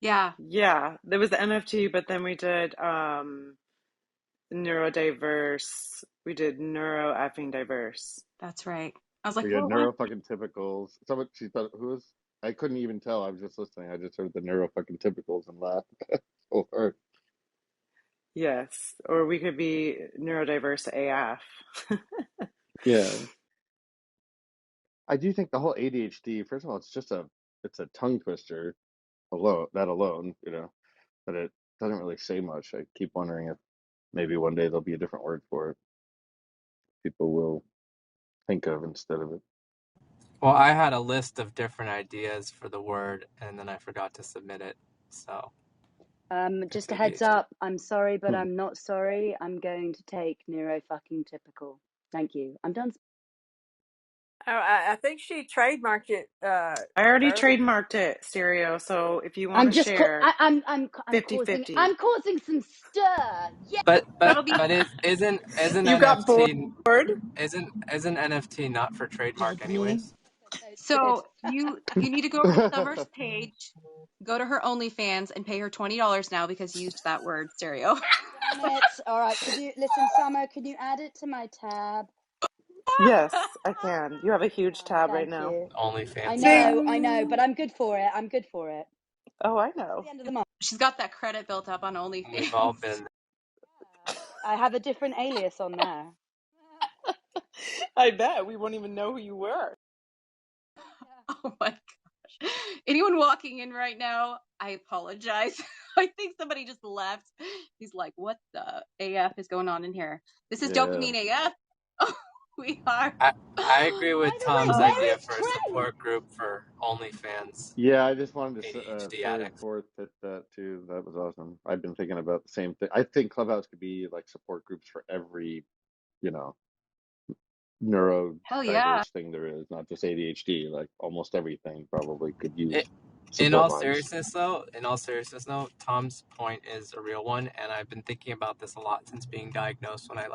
Yeah, Yeah, there was the NFT, but then we did neurodiverse. We did neuro effing diverse. that's right. I was like, We got well, what? neuro fucking typicals. Someone, she thought, who was? I couldn't even tell. I was just listening. I just heard the neuro fucking typicals and laughed so hard. Yes, or we could be neurodiverse AF. Yeah, I do think the whole ADHD. First of all, it's a tongue twister alone. That alone, but it doesn't really say much. I keep wondering if maybe one day there'll be a different word for it. People will think of instead of it. Well, I had a list of different ideas for the word, and then I forgot to submit it. So it's Just a heads ADHD. up. I'm sorry, but Hmm. I'm not sorry. I'm going to take neuro fucking typical. Thank you. I'm done. Oh, I think she trademarked it I already earlier. trademarked it, Stereo. So if you want I'm to just share, I'm causing 50-50. I'm causing some stir. Yeah. But but That'll be but isn't You got NFT bored? isn't NFT not for trademark Peggy. anyways? Good. so you need to go over to Summer's page, go to her OnlyFans, and pay her $20 now because you used that word stereo. Damn it. All right. Could you listen, Summer? Could you add it to my tab? Yes, I can. You have a huge tab right Thank now. you. OnlyFans tab. I know, but Ding. I'm good for it. I'm good for it. Oh, I At know. the end of the month. She's got that credit built up on We've all OnlyFans. been. I have a different alias on there. I bet we won't even know who you were. Oh my gosh. Anyone walking in right now, I apologize. I think somebody just left. He's like, what the AF is going on in here? This is Yeah. Dopamine AF. Oh, we are. I agree By with the way, Tom's Oh, where idea is for a Trent? support group for OnlyFans Yeah, I just wanted to ADHD third, addicts. fourth, fifth that too. That was awesome. I've been thinking about the same thing. I think Clubhouse could be like support groups for every, you know, hell yeah. neurodiverse thing there is, not just ADHD. Like almost everything probably could use In support all lines. seriousness, though, Tom's point is a real one, and I've been thinking about this a lot since being diagnosed. When I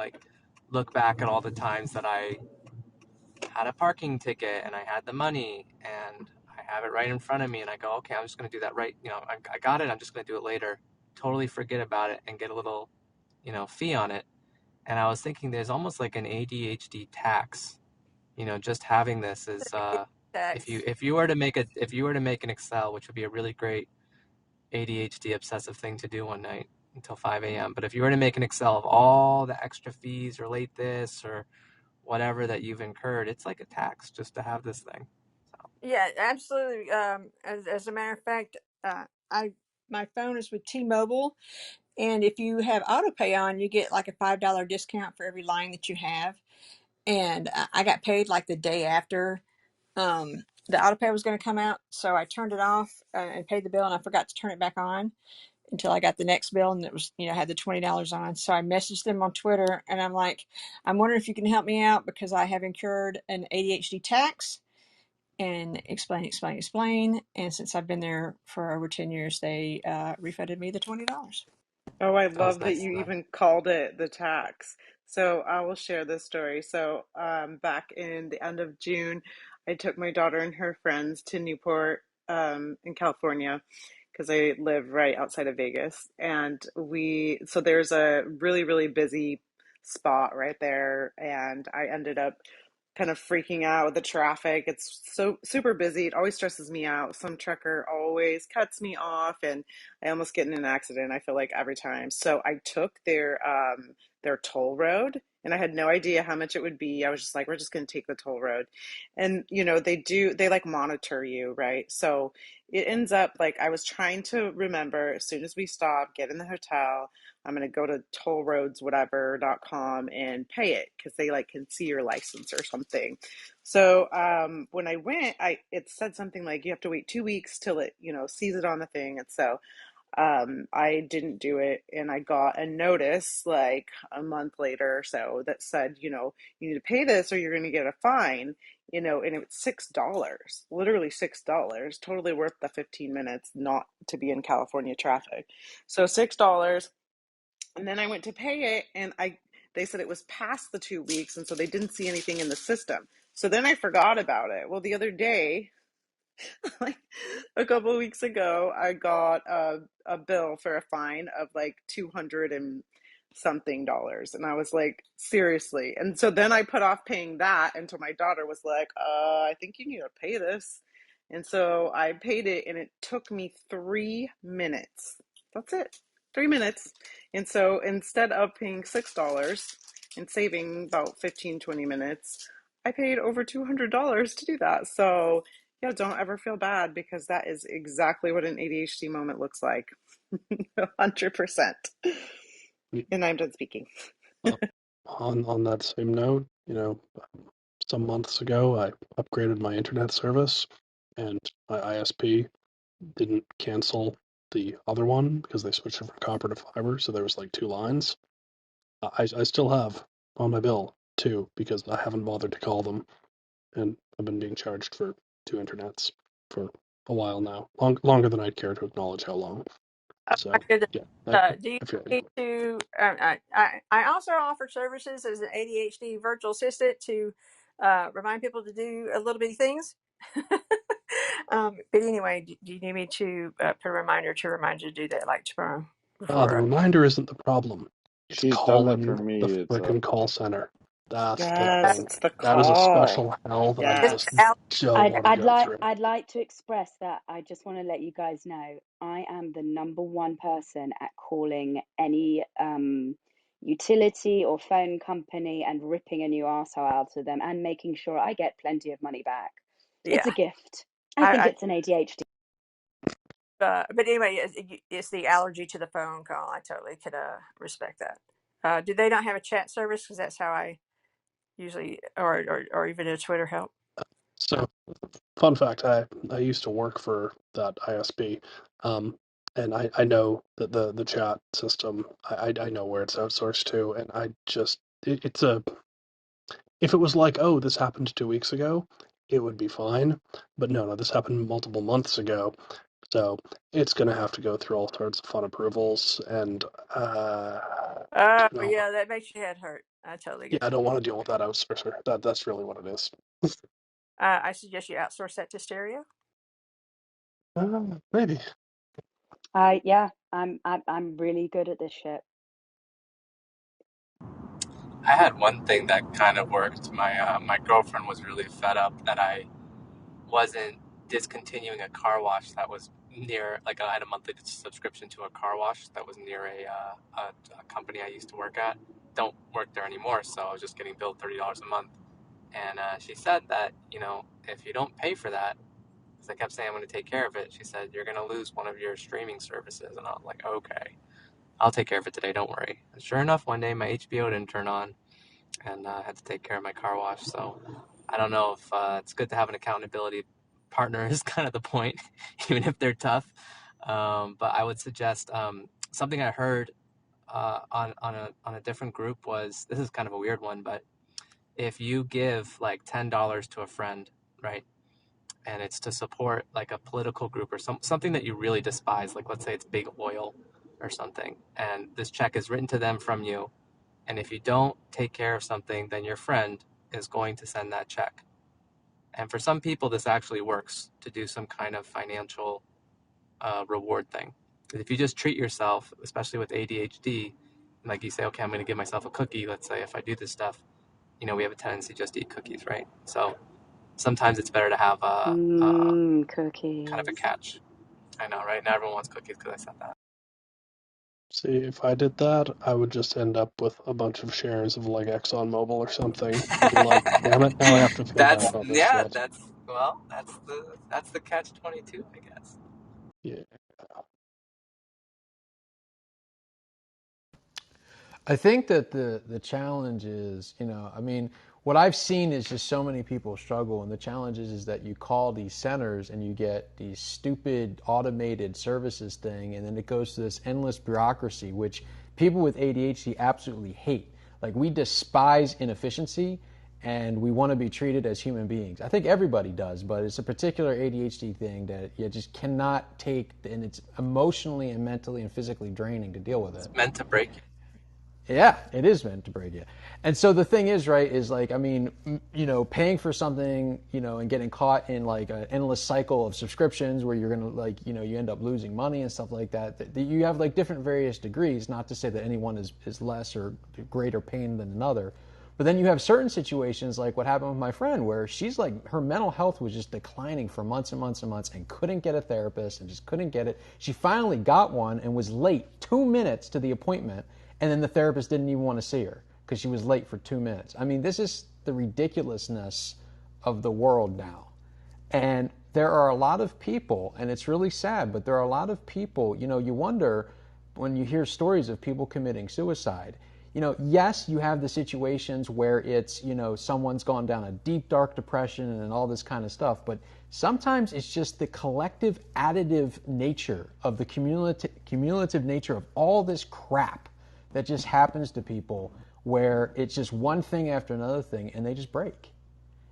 look back at all the times that I had a parking ticket and I had the money and I have it right in front of me, and I go, okay, I'm just going to do that right. I got it. I'm just going to do it later. Totally forget about it and get a little, fee on it. And I was thinking there's almost like an ADHD tax. Just having this is Tax. if you were to make an Excel, which would be a really great ADHD obsessive thing to do one night until 5 a.m. But if you were to make an Excel of all the extra fees or late this or whatever that you've incurred, it's like a tax just to have this thing. So, Yeah, absolutely. As a matter of fact, I my phone is with T-Mobile, and if you have auto pay on, you get like a $5 discount for every line that you have. And I got paid like the day after the auto pay was going to come out, so I turned it off and paid the bill, and I forgot to turn it back on. until I got the next bill, and it was, had the $20 on. So I messaged them on Twitter, and I'm like, I'm wondering if you can help me out because I have incurred an ADHD tax, and explain. And since I've been there for over 10 years, they refunded me the $20. Oh, I That was love that nice you of them. even called it the tax. So I will share this story. So back in the end of June, I took my daughter and her friends to Newport in California because I live right outside of Vegas. And so there's a really, really busy spot right there. And I ended up kind of freaking out with the traffic. It's so super busy. It always stresses me out. Some trucker always cuts me off, and I almost get in an accident, I feel like, every time. So I took their toll road, and I had no idea how much it would be. I was just like, we're just going to take the toll road. And they like monitor you, right? So it ends up like I was trying to remember as soon as we stop, get in the hotel, I'm going to go to tollroadswhatever.com and pay it because they like can see your license or something. So when I went, it said something like you have to wait 2 weeks till it, sees it on the thing. And so I didn't do it, and I got a notice like a month later or so that said, you need to pay this or you're going to get a fine, and it was $6, literally $6, totally worth the 15 minutes not to be in California traffic. So $6. And then I went to pay it, and they said it was past the 2 weeks, and so they didn't see anything in the system. So then I forgot about it. Well, the other day, like a couple of weeks ago, I got a bill for a fine of like 200 and something dollars. And I was like, seriously. And so then I put off paying that until my daughter was like, I think you need to pay this. And so I paid it, and it took me 3 minutes. That's it, 3 minutes. And so instead of paying $6 and saving about 15-20 minutes, I paid over $200 to do that. So yeah, don't ever feel bad because that is exactly what an ADHD moment looks like. 100%. And I'm done speaking. Uh, on that same note, some months ago, I upgraded my internet service, and my ISP didn't cancel the other one because they switched it from copper to fiber, so there was like two lines. I still have on my bill two because I haven't bothered to call them, and I've been being charged for two internets for a while now, longer than I'd care to acknowledge how long. My So goodness. yeah, Do you I feel need you. to? I also offer services as an ADHD virtual assistant to remind people to do a little bitty things. But anyway, do you need me to put a reminder to remind you to do that, like tomorrow The before? reminder isn't the problem. It's She's done it for calling the me. It's frickin' call center. That's the Yes, thing. it's the That is a call. special hell that I It's just Yes. don't want to go through. I'd like to express that I just want to let you guys know I am the number one person at calling any utility or phone company and ripping a new arsehole out of them and making sure I get plenty of money back. It's yeah. a gift. I think I it's an ADHD. but anyway, it's the allergy to the phone call. I totally could respect that. Do they not have a chat service? Because that's how I usually, or even a Twitter help. So, fun fact, I used to work for that ISP, and I know that the chat system, I know where it's outsourced to, and it's a, if it was like, oh, this happened 2 weeks ago, it would be fine. But no, this happened multiple months ago, so it's gonna have to go through all sorts of fun approvals, and Oh no, yeah, that makes your head hurt. I totally yeah, get I that. don't want to deal with that outsourcer. That's really what it is. I suggest you outsource that to stereo. Maybe. Yeah, I'm really good at this shit. I had one thing that kind of worked. My girlfriend was really fed up that I wasn't discontinuing a car wash that was near, like I had a monthly subscription to a car wash that was near a company I used to work at. Don't work there anymore, so I was just getting billed $30 a month. And she said that, if you don't pay for that, because I kept saying I'm going to take care of it, she said, you're going to lose one of your streaming services. And I was like, okay, I'll take care of it today, don't worry. And sure enough, one day my HBO didn't turn on, and I had to take care of my car wash. So I don't know if it's good to have an accountability partner is kind of the point, even if they're tough. But I would suggest something I heard on a different group was, this is kind of a weird one, but if you give like $10 to a friend, right, and it's to support like a political group or something that you really despise, like let's say it's big oil or something, and this check is written to them from you, and if you don't take care of something, then your friend is going to send that check. And for some people, this actually works to do some kind of financial reward thing. If you just treat yourself, especially with ADHD, like you say, okay, I'm going to give myself a cookie. Let's say if I do this stuff, we have a tendency just to eat cookies, right? So sometimes it's better to have a kind of a Cookies. catch. I know, right? Now everyone wants cookies because I said that. See, if I did that, I would just end up with a bunch of shares of like ExxonMobil or something and be like, damn it, now I have to feel bad That's about this yeah, shit. that's the catch-22, I guess. Yeah. I think that the challenge is, I mean, what I've seen is just so many people struggle, and the challenge is that you call these centers and you get these stupid automated services thing, and then it goes to this endless bureaucracy, which people with ADHD absolutely hate. Like, we despise inefficiency, and we want to be treated as human beings. I think everybody does, but it's a particular ADHD thing that you just cannot take, and it's emotionally and mentally and physically draining to deal with It's it. meant to break you. Yeah, it is meant to break you. And so the thing is, right, is like, I mean, paying for something, and getting caught in like an endless cycle of subscriptions where you're going to like, you end up losing money and stuff like that. You have like different various degrees, not to say that anyone is less or greater pain than another. But then you have certain situations like what happened with my friend where she's like, her mental health was just declining for months and months and months and couldn't get a therapist and just couldn't get it. She finally got one and was late 2 minutes to the appointment, and then the therapist didn't even want to see her because she was late for 2 minutes. I mean, this is the ridiculousness of the world now. And there are a lot of people, and it's really sad, but there are a lot of people, you wonder when you hear stories of people committing suicide. Yes, you have the situations where it's, someone's gone down a deep, dark depression and all this kind of stuff, but sometimes it's just the collective additive nature of the cumulative nature of all this crap that just happens to people where it's just one thing after another thing and they just break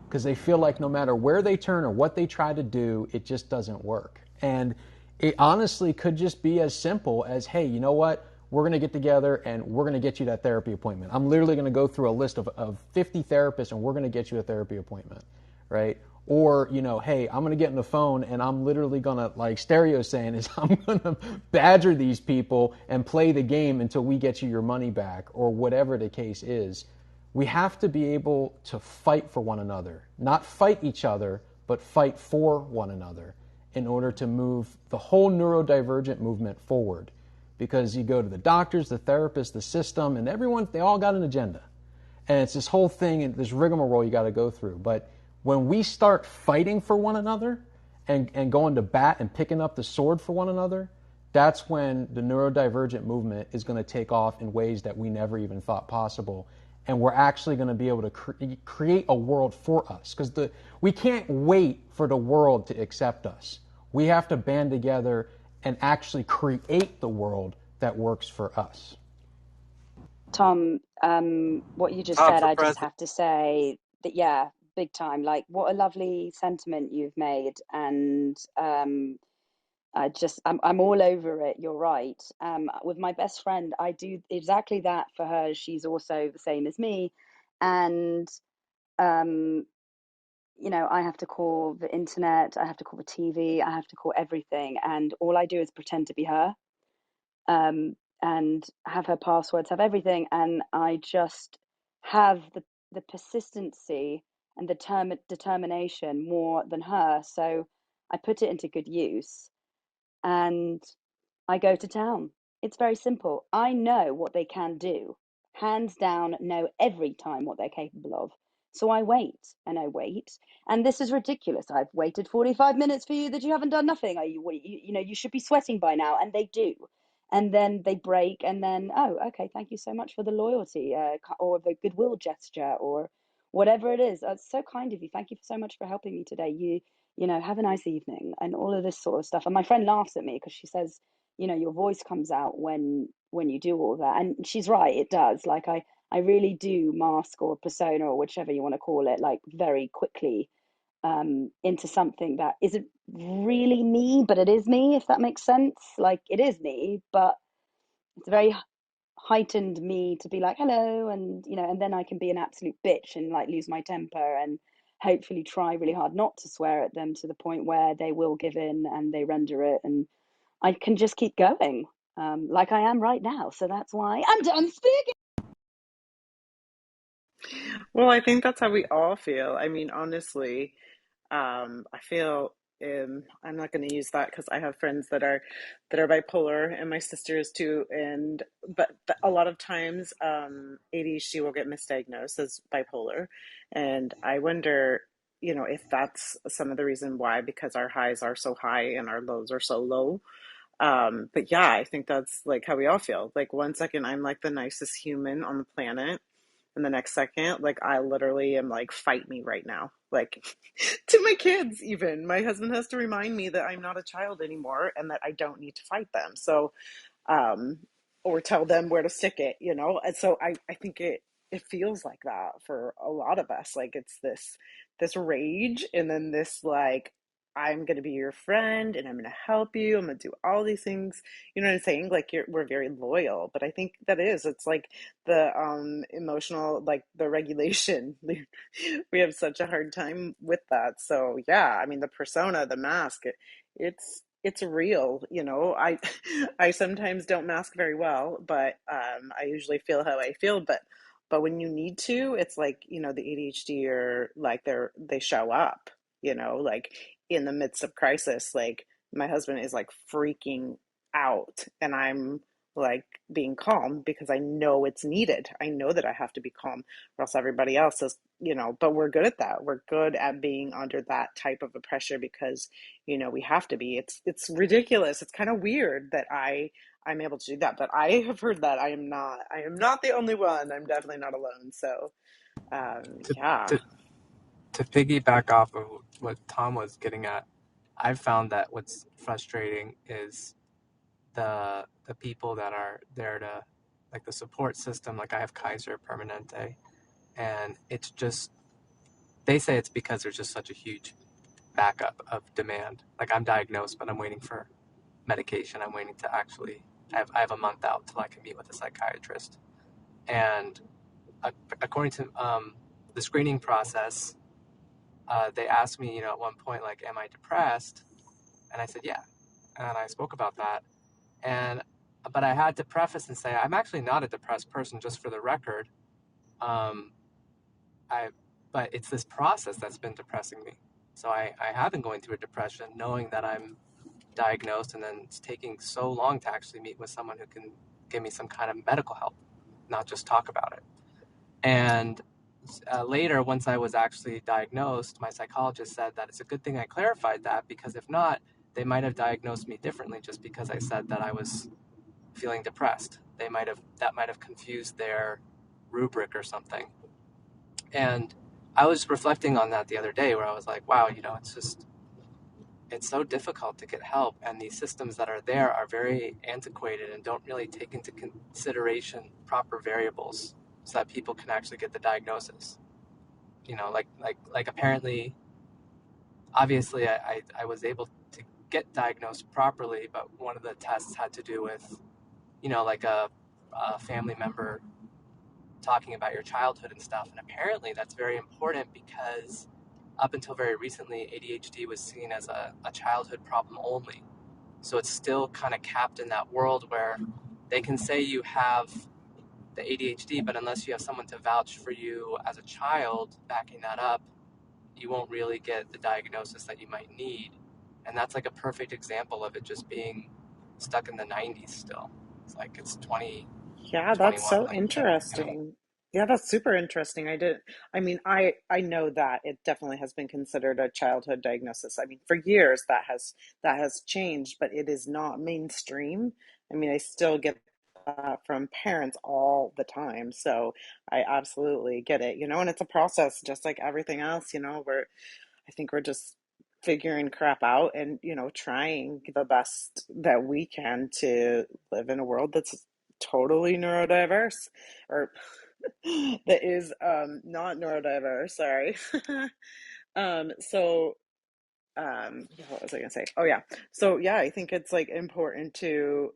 because they feel like no matter where they turn or what they try to do, it just doesn't work. And it honestly could just be as simple as, hey, you know what? We're going to get together and we're going to get you that therapy appointment. I'm literally going to go through a list of 50 therapists and we're going to get you a therapy appointment, right? Or, hey, I'm going to get on the phone and I'm literally going to, like Stereo's saying, is I'm going to badger these people and play the game until we get you your money back or whatever the case is. We have to be able to fight for one another, not fight each other, but fight for one another in order to move the whole neurodivergent movement forward. Because you go to the doctors, the therapists, the system, and everyone, they all got an agenda. And it's this whole thing, and this rigmarole you got to go through. But when we start fighting for one another and going to bat and picking up the sword for one another, that's when the neurodivergent movement is going to take off in ways that we never even thought possible. And we're actually going to be able to create a world for us. Because we can't wait for the world to accept us. We have to band together and actually create the world that works for us. Tom, what you just Tom said, for I just president. have to say that, yeah, big time. Like, what a lovely sentiment you've made. And I'm all over it. You're right. With my best friend, I do exactly that for her. She's also the same as me. And, I have to call the internet, I have to call the TV, I have to call everything. And all I do is pretend to be her. And have her passwords, have everything, and I just have the persistency and the determination more than her. So I put it into good use, and I go to town. It's very simple. I know what they can do, hands down, know every time what they're capable of. So I wait and I wait, and this is ridiculous. I've waited 45 minutes for you that you haven't done nothing. You should be sweating by now, and they do. And then they break, and then, oh, okay, thank you so much for the loyalty, or the goodwill gesture, or whatever it is. That's so kind of you. Thank you so much for helping me today. You know, have a nice evening and all of this sort of stuff. And my friend laughs at me because she says, you know, your voice comes out when you do all that. And she's right, it does. Like I really do mask or persona or whichever you want to call it, like very quickly into something that isn't really me, but it is me, if that makes sense. Like it is me, but it's very heightened me to be like hello, and you know, and then I can be an absolute bitch and like lose my temper and hopefully try really hard not to swear at them to the point where they will give in and they render it, and I can just keep going like I am right now. So that's why I'm done speaking. Well, I think that's how we all feel. I mean, honestly, I feel I'm not going to use that because I have friends that are bipolar, and my sister is too. And but a lot of times, ADHD will get misdiagnosed as bipolar, and I wonder, you know, if that's some of the reason why, because our highs are so high and our lows are so low. But yeah, I think that's like how we all feel. Like one second I'm like the nicest human on the planet, and the next second, like I literally am like, fight me right now. Like to my kids, even. My husband has to remind me that I'm not a child anymore and that I don't need to fight them. So um, or tell them where to stick it, you know? And so I think it feels like that for a lot of us. Like it's this rage and then this like, I'm gonna be your friend and I'm gonna help you. I'm gonna do all these things. You know what I'm saying? Like we're very loyal, but I think that it's like the emotional, like the regulation. We have such a hard time with that. So yeah, I mean the persona, the mask, it's real, you know. I sometimes don't mask very well, but I usually feel how I feel. But when you need to, it's like, you know, the ADHD or like they show up, you know, like in the midst of crisis. Like my husband is like freaking out, and I'm like being calm because I know it's needed. I know that I have to be calm, or else everybody else is, you know. But we're good at that. We're good at being under that type of a pressure because, you know, we have to be. It's ridiculous. It's kind of weird that I'm able to do that, but I have heard that I am not the only one. I'm definitely not alone. So To, yeah. to, to piggyback off of what Tom was getting at, I've found that what's frustrating is the people that are there to, like the support system. Like I have Kaiser Permanente, and it's just, they say it's because there's just such a huge backup of demand. Like I'm diagnosed, but I'm waiting for medication. I'm waiting to actually, I have a month out till I can meet with a psychiatrist. And according to the screening process, they asked me, you know, at one point, like, am I depressed? And I said, yeah. And I spoke about that. And, but I had to preface and say, I'm actually not a depressed person, just for the record. Um, I, but it's this process that's been depressing me. So I have been going through a depression, knowing that I'm diagnosed, and then it's taking so long to actually meet with someone who can give me some kind of medical help, not just talk about it. And later, once I was actually diagnosed, my psychologist said that it's a good thing I clarified that, because if not, they might have diagnosed me differently just because I said that I was feeling depressed. That might have confused their rubric or something. And I was reflecting on that the other day, where I was like, wow, you know, it's so difficult to get help, and these systems that are there are very antiquated and don't really take into consideration proper variables so that people can actually get the diagnosis. You know, like apparently, obviously, I was able to get diagnosed properly, but one of the tests had to do with, you know, like a family member talking about your childhood and stuff. And apparently that's very important, because up until very recently, ADHD was seen as a childhood problem only. So it's still kind of capped in that world where they can say you have the ADHD, but unless you have someone to vouch for you as a child backing that up, you won't really get the diagnosis that you might need. And that's like a perfect example of it just being stuck in the 90s still. It's like it's Yeah, that's 2021. so Like, you know, interesting. Yeah, that's super interesting. I mean, I know that it definitely has been considered a childhood diagnosis. I mean, for years that has changed, but it is not mainstream. I mean, I still get that from parents all the time. So I absolutely get it, and it's a process just like everything else, I think we're just figuring crap out and, trying the best that we can to live in a world that's totally neurodiverse or that is not neurodiverse, sorry. So what was I gonna say? Oh yeah. So yeah, I think it's like important to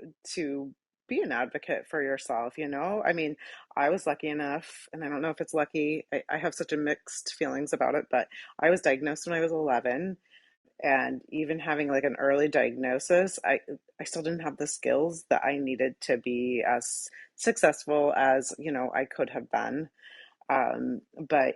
be an advocate for yourself, I mean, I was lucky enough, and I don't know if it's lucky, I have such a mixed feelings about it, but I was diagnosed when I was 11, and even having like an early diagnosis, I still didn't have the skills that I needed to be as successful as, I could have been. But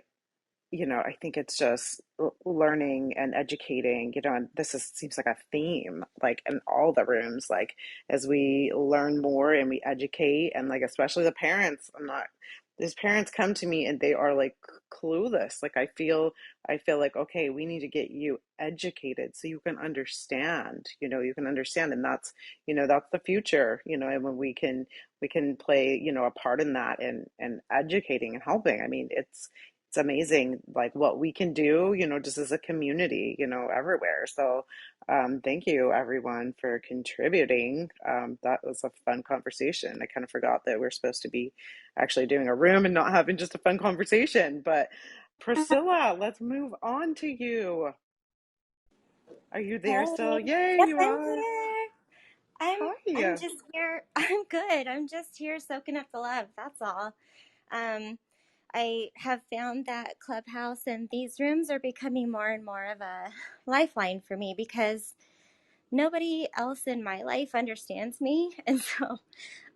I think it's just learning and educating, and seems like a theme, like in all the rooms, like as we learn more and we educate, and like especially the parents, these parents come to me and they are like clueless. Like I feel like, okay, we need to get you educated so you can understand, and that's the future, and when we can play, a part in that, and educating and helping. I mean, it's amazing like what we can do, just as a community, everywhere. So thank you everyone for contributing. That was a fun conversation. I kind of forgot that we're supposed to be actually doing a room and not having just a fun conversation. But Priscilla, let's move on to you. Are you there still? Hey, Yay, yes, you I'm are. here. I'm Hi. just here. I'm good. I'm just here soaking up the love. That's all. Um, I have found that Clubhouse and these rooms are becoming more and more of a lifeline for me because nobody else in my life understands me, and so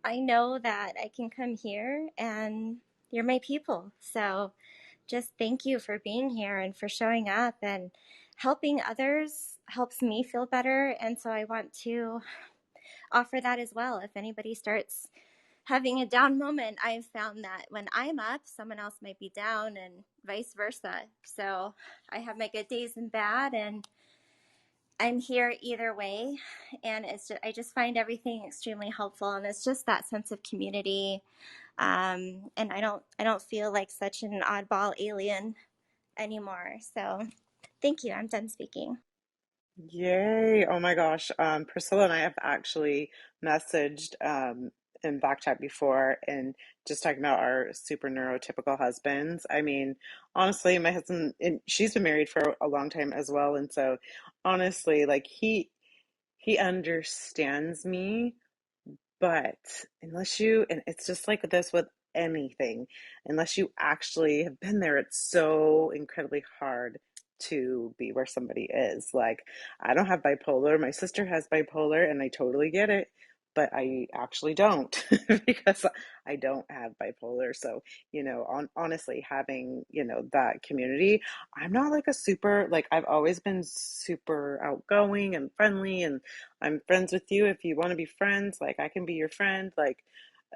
I know that I can come here and you're my people. So just thank you for being here and for showing up, and helping others helps me feel better. And so I want to offer that as well. If anybody starts having a down moment, I've found that when I'm up, someone else might be down and vice versa. So I have my good days and bad, and I'm here either way. And I just find everything extremely helpful. And it's just that sense of community. And I don't feel like such an oddball alien anymore. So thank you. I'm done speaking. Yay. Oh my gosh. Priscilla and I have actually messaged in back chat before, and just talking about our super neurotypical husbands. I mean, honestly, my husband, and she's been married for a long time as well. And so honestly, like he understands me, but and it's just like this with anything, unless you actually have been there, it's so incredibly hard to be where somebody is. Like, I don't have bipolar. My sister has bipolar, and I totally get it, but I actually don't because I don't have bipolar. So, honestly, having, that community, I'm not like a super, like, I've always been super outgoing and friendly, and I'm friends with you if you want to be friends. Like, I can be your friend. Like,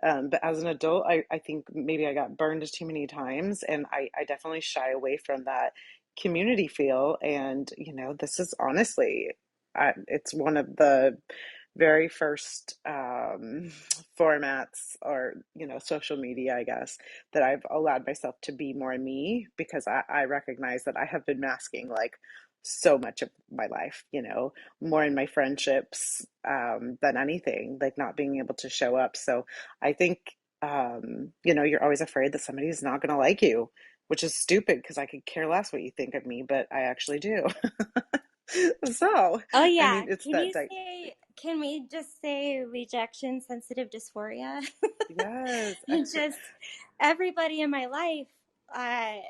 but as an adult, I think maybe I got burned too many times, and I definitely shy away from that community feel. And, this is honestly, it's one of the very first formats, or, social media, I guess, that I've allowed myself to be more me, because I recognize that I have been masking like so much of my life, more in my friendships than anything, like not being able to show up. So I think, you're always afraid that somebody's not going to like you, which is stupid because I could care less what you think of me, but I actually do. So, Oh I yeah. mean, it's Can that, you say, can we just say rejection sensitive dysphoria? yes, Just everybody in my life, I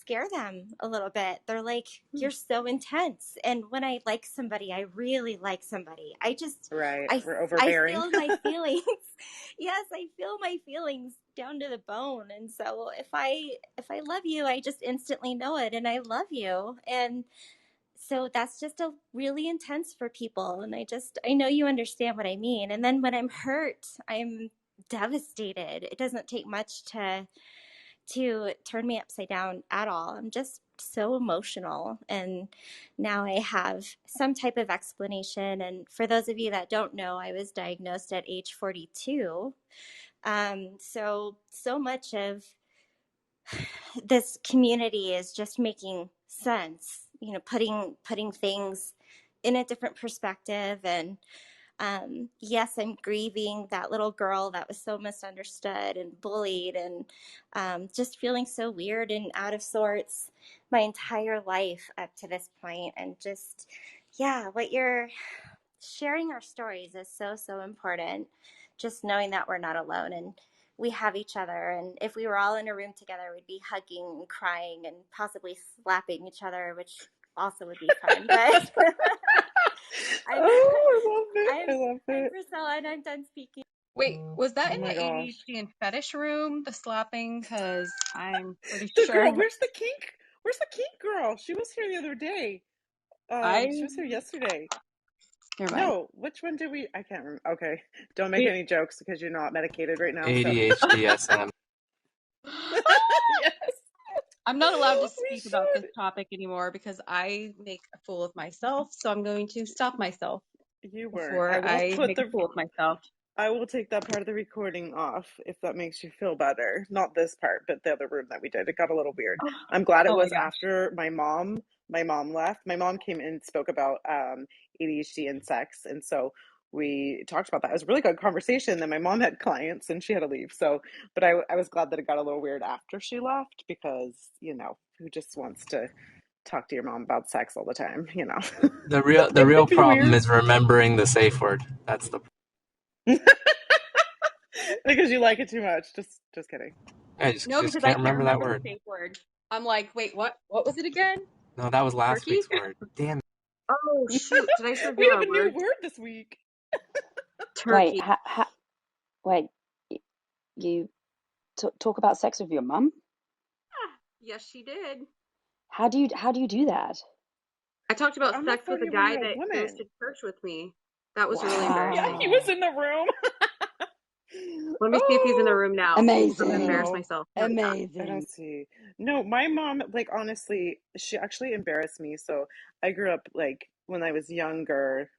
scare them a little bit. They're like, you're so intense. And when I like somebody, I really like somebody. right. I, We're I overbearing. feel my feelings. Yes, I feel my feelings down to the bone. And so if I love you, I just instantly know it, and I love you. And so that's just a really intense for people. And I know you understand what I mean. And then when I'm hurt, I'm devastated. It doesn't take much to turn me upside down at all. I'm just so emotional. And now I have some type of explanation. And for those of you that don't know, I was diagnosed at age 42. So much of this community is just making sense, putting things in a different perspective. And yes, I'm grieving that little girl that was so misunderstood and bullied, and just feeling so weird and out of sorts my entire life up to this point. And just, yeah, what you're sharing our stories is so, so important. Just knowing that we're not alone and we have each other. And if we were all in a room together, we'd be hugging and crying and possibly slapping each other, which also would be fun. But I'm, Oh, I love it. I love I'm it. Priscilla, and I'm done speaking. Wait, was that Oh in my the gosh. ADHD and fetish room, the slapping? Because I'm pretty The sure girl, where's the kink? Where's the kink girl? She was here the other day. I She was here yesterday. never mind. No, which one did we? I can't remember. Okay, don't make any jokes because you're not medicated right now. So ADHD SM. yes, I'm not allowed to we speak about this should. topic anymore because I make a fool of myself. So I'm going to stop myself You weren't. before I make a fool of myself. I will take that part of the recording off if that makes you feel better. Not this part, but the other room that we did. It got a little weird. I'm glad it Oh my was gosh. after my mom left. My mom came in and spoke about ADHD and sex, and so we talked about that. It was a really good conversation. Then my mom had clients and she had to leave. So, but I was glad that it got a little weird after she left because, who just wants to talk to your mom about sex all the time, The real It'd be problem weird. is remembering the safe word. That's the. Because you like it too much. Just kidding. I No, just because I can't can't remember that remember the word. safe word. I'm like, wait, what? What was it again? No, that was last Turkey? week's word. Damn. Oh shoot! Did I just We reveal have our a new words? word this week. Wait, Turkey. wait, you talk about sex with your mum? Ah, yes, she did. How do you do that? I talked Well, about I'm sex not with a phoning you when guy you're a that goes woman. to church with me. That was really Yeah, embarrassing. he was Wow. in the room. Let me see if he's in the Oh room now. I'm gonna embarrass Amazing. no, myself. No, he's not. I Amazing. don't see. No, my mom, like honestly, she actually embarrassed me. So I grew up like when I was younger.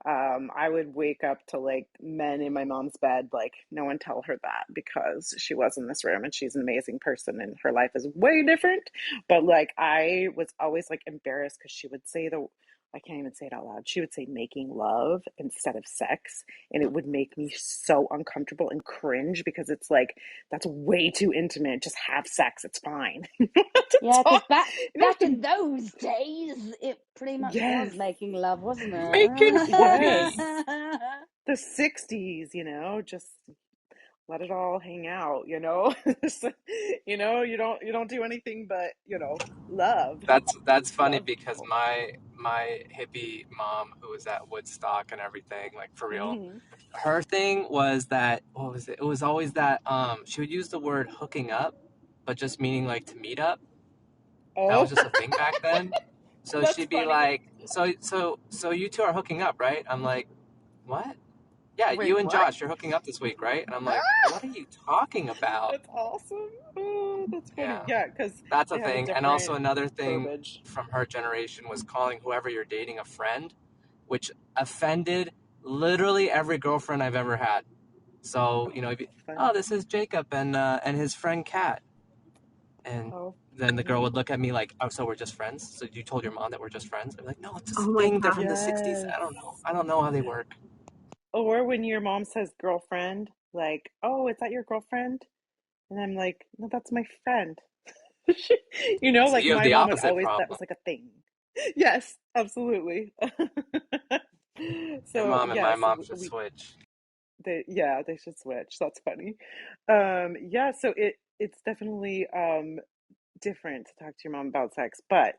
I would wake up to like men in my mom's bed, like, no one tell her that because she was in this room and she's an amazing person and her life is way different. But like, I was always like embarrassed because she would say I can't even say it out loud. She would say making love instead of sex. And it would make me so uncomfortable and cringe because it's like, that's way too intimate. Just have sex. It's fine. To Yeah, because talk, back to, in those days, it pretty much was yes, making love, wasn't Making yes. boobies. it? The 60s, just let it all hang out, you know. You don't do anything but, love. That's funny Love because people. my hippie mom who was at Woodstock and everything, like for real, Hmm. her thing was that what was it? It was always that she would use the word hooking up, but just meaning like to meet up. That Oh, was just a thing back then. So that's she'd be funny. like, so you two are hooking up, right? I'm like, what? Yeah, Wait, you and what? Josh, you're hooking up this week, right? And I'm like, Ah, what are you talking about? that's awesome. Oh, that's funny. Yeah, Yeah, because that's a they have a thing. And also different another thing verbiage. from her generation was calling whoever you're dating a friend, which offended literally every girlfriend I've ever had. So, Oh, oh, funny. this is Jacob and his friend Kat. And Oh, then the girl funny. would look at me like, oh, so we're just friends? So you told your mom that we're just friends? I'm like, no, it's this Oh my thing. They're god. from the 60s. Yes. I don't know. I don't know how they work. Or when your mom says girlfriend, like, oh, is that your girlfriend? And I'm like, no, that's my friend. So Like you have my the mom would opposite always, that problem. was like a thing. Yes, absolutely. Your So mom and my yes, mom should we switch. they should switch. That's funny. Yeah, so it's definitely different to talk to your mom about sex, but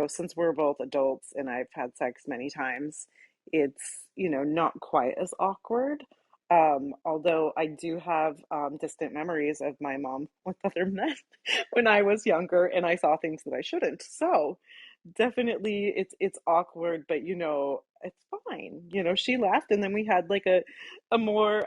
since we're both adults and I've had sex many times, it's not quite as awkward. Although I do have distant memories of my mom with other men when I was younger and I saw things that I shouldn't. So definitely it's awkward, but it's fine. She laughed and then we had like a more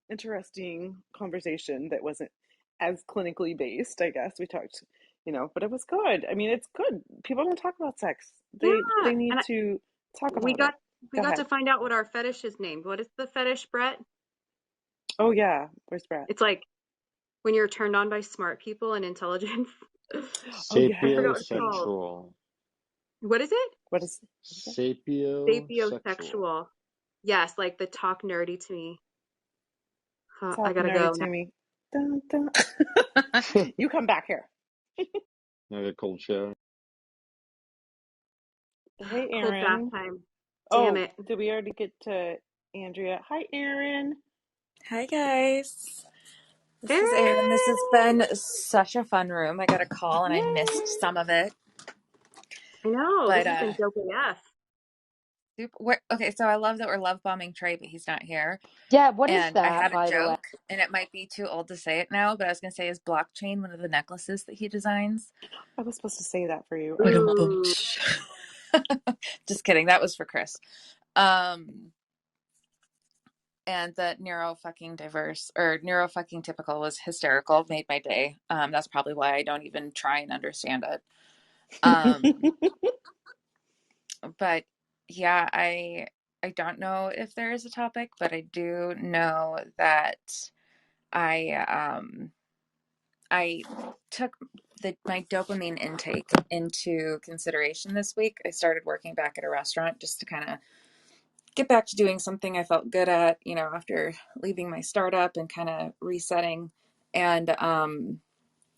interesting conversation that wasn't as clinically based, I guess. We talked, but it was good. I mean, it's good. People don't talk about sex. They Yeah. need And to talk we about it. got we Go got ahead. to find out what our fetish is named. What is the fetish, Brett? Oh yeah, where's Brett? It's like when you're turned on by smart people and intelligence. Oh I forgot what it's yeah. called. Sapiosexual. What is it? What is it? Sapiosexual. Sapiosexual. Yes, like the talk nerdy to me. I Talk gotta nerdy go now. to me. Dun, dun. You come back here. Another cold show. Hey, Cold bath Aaron. time. Damn Oh, it. did we already get to Andrea? Hi, Aaron. Hi guys. This is Erin. This has Erin! been such a fun room. I got a call and I missed Yay! some of it. I know, this But has been dope AF. okay, so I love that we're love bombing Trey, but he's not here. Yeah, what is And I that, had a by the way? joke, and it might be too old to say it now, but I was gonna say is blockchain one of the necklaces that he designs? I was supposed to say that for you. I know. Ba-dum-bum. Ooh. Just kidding. That was for Chris. Um and the neuro fucking diverse or neuro fucking typical was hysterical, made my day. That's probably why I don't even try and understand it. But yeah, I don't know if there is a topic, but I do know that I took my dopamine intake into consideration this week. I started working back at a restaurant just to kind of get back to doing something I felt good at, after leaving my startup and kind of resetting. And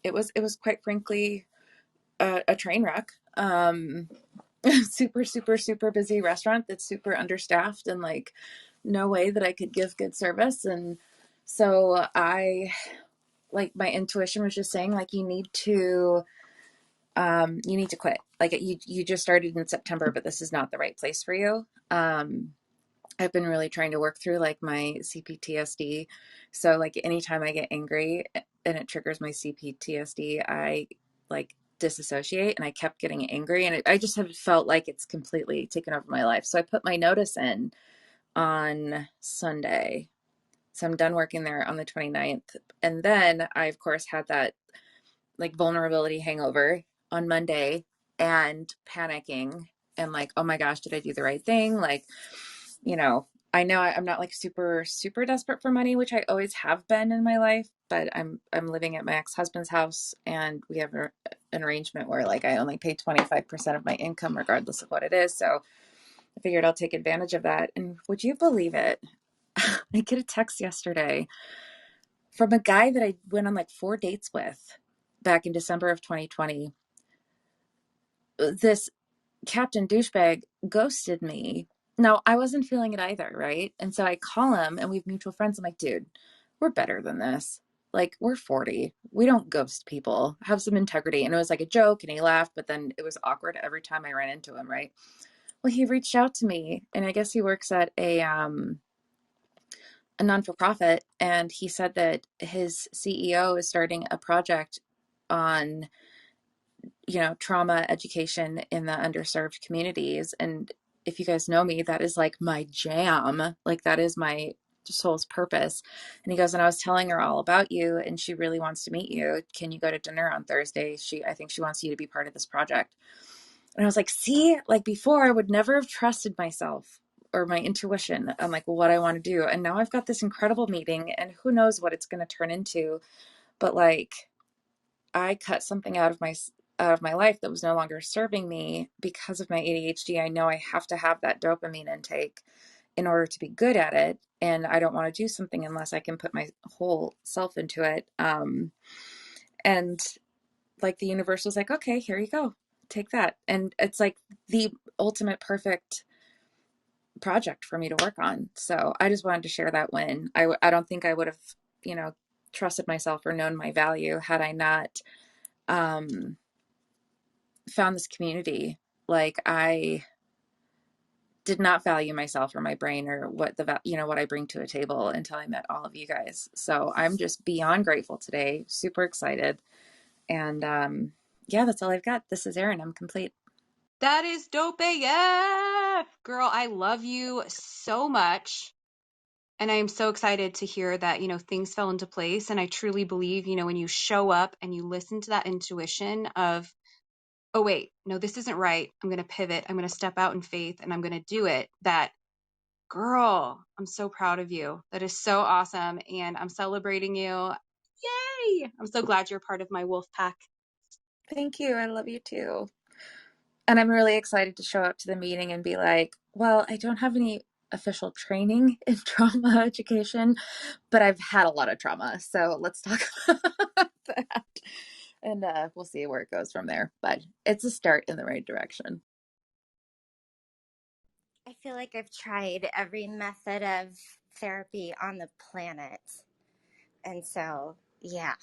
it was quite frankly a train wreck. Super, super, super busy restaurant that's super understaffed and like no way that I could give good service. And so my intuition was just saying like, you need to quit. Like you just started in September, but this is not the right place for you. I've been really trying to work through like my CPTSD. So like anytime I get angry and it triggers my CPTSD, I like disassociate, and I kept getting angry, and I just have felt like it's completely taken over my life. So I put my notice in on Sunday. So I'm done working there on the 29th. And then I of course had that like vulnerability hangover on Monday and panicking and like, oh my gosh, did I do the right thing? Like, I know I'm not like super, super desperate for money, which I always have been in my life, but I'm living at my ex-husband's house, and we have an arrangement where like I only pay 25% of my income regardless of what it is. So I figured I'll take advantage of that. And would you believe it? I get a text yesterday from a guy that I went on like 4 dates with back in December of 2020. This Captain Douchebag ghosted me. No, I wasn't feeling it either, right? And so I call him, and we have mutual friends. I'm like, dude, we're better than this. Like, we're 40. We don't ghost people. Have some integrity. And it was like a joke, and he laughed, but then it was awkward every time I ran into him, right? Well, he reached out to me, and I guess he works at a non-for-profit, and he said that his CEO is starting a project on trauma education in the underserved communities. And if you guys know me, that is like my jam. Like that is my soul's purpose. And he goes, and I was telling her all about you, and she really wants to meet you. Can you go to dinner on Thursday? I think she wants you to be part of this project. And I was like, see, like before I would never have trusted myself or my intuition on like what I want to do. And now I've got this incredible meeting, and who knows what it's going to turn into. But like, I cut something out of my life that was no longer serving me because of my ADHD. I know I have to have that dopamine intake in order to be good at it, and I don't want to do something unless I can put my whole self into it. And like the universe was like, okay, here you go, take that. And it's like the ultimate perfect project for me to work on. So I just wanted to share that win. I don't think I would have, trusted myself or known my value had I not found this community. Like I did not value myself or my brain or what what I bring to a table until I met all of you guys. So I'm just beyond grateful today, super excited. And yeah, that's all I've got. This is Erin. I'm complete. That is dope AF. Girl, I love you so much. And I am so excited to hear that, things fell into place. And I truly believe, when you show up and you listen to that intuition of, oh, wait, no, this isn't right. I'm going to pivot. I'm going to step out in faith and I'm going to do it. That girl, I'm so proud of you. That is so awesome. And I'm celebrating you. Yay. I'm so glad you're part of my wolf pack. Thank you. I love you too. And I'm really excited to show up to the meeting and be like, well, I don't have any official training in trauma education, but I've had a lot of trauma. So let's talk about that. And we'll see where it goes from there. But it's a start in the right direction. I feel like I've tried every method of therapy on the planet. And so, yeah.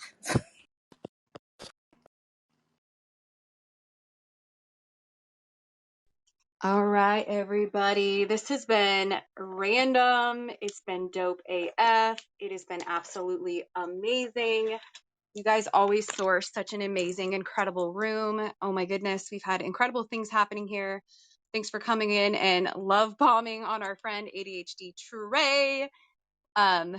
All right, everybody. This has been random. It's been dope AF. It has been absolutely amazing. You guys always source such an amazing, incredible room. Oh my goodness, we've had incredible things happening here. Thanks for coming in and love bombing on our friend ADHD Trey. Um,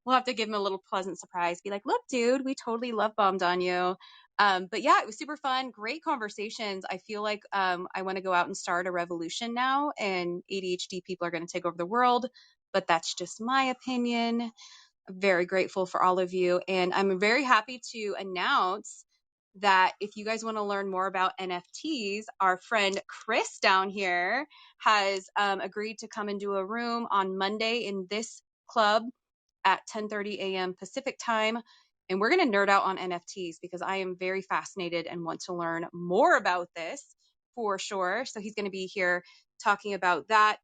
we'll have to give him a little pleasant surprise. Be like, look, dude, we totally love bombed on you. But yeah, it was super fun. Great conversations. I feel like I want to go out and start a revolution now, and ADHD people are going to take over the world. But that's just my opinion. I'm very grateful for all of you. And I'm very happy to announce that if you guys want to learn more about NFTs, our friend Chris down here has agreed to come and do a room on Monday in this club at 10:30 a.m. Pacific time. And we're going to nerd out on NFTs because I am very fascinated and want to learn more about this for sure. So he's going to be here talking about that.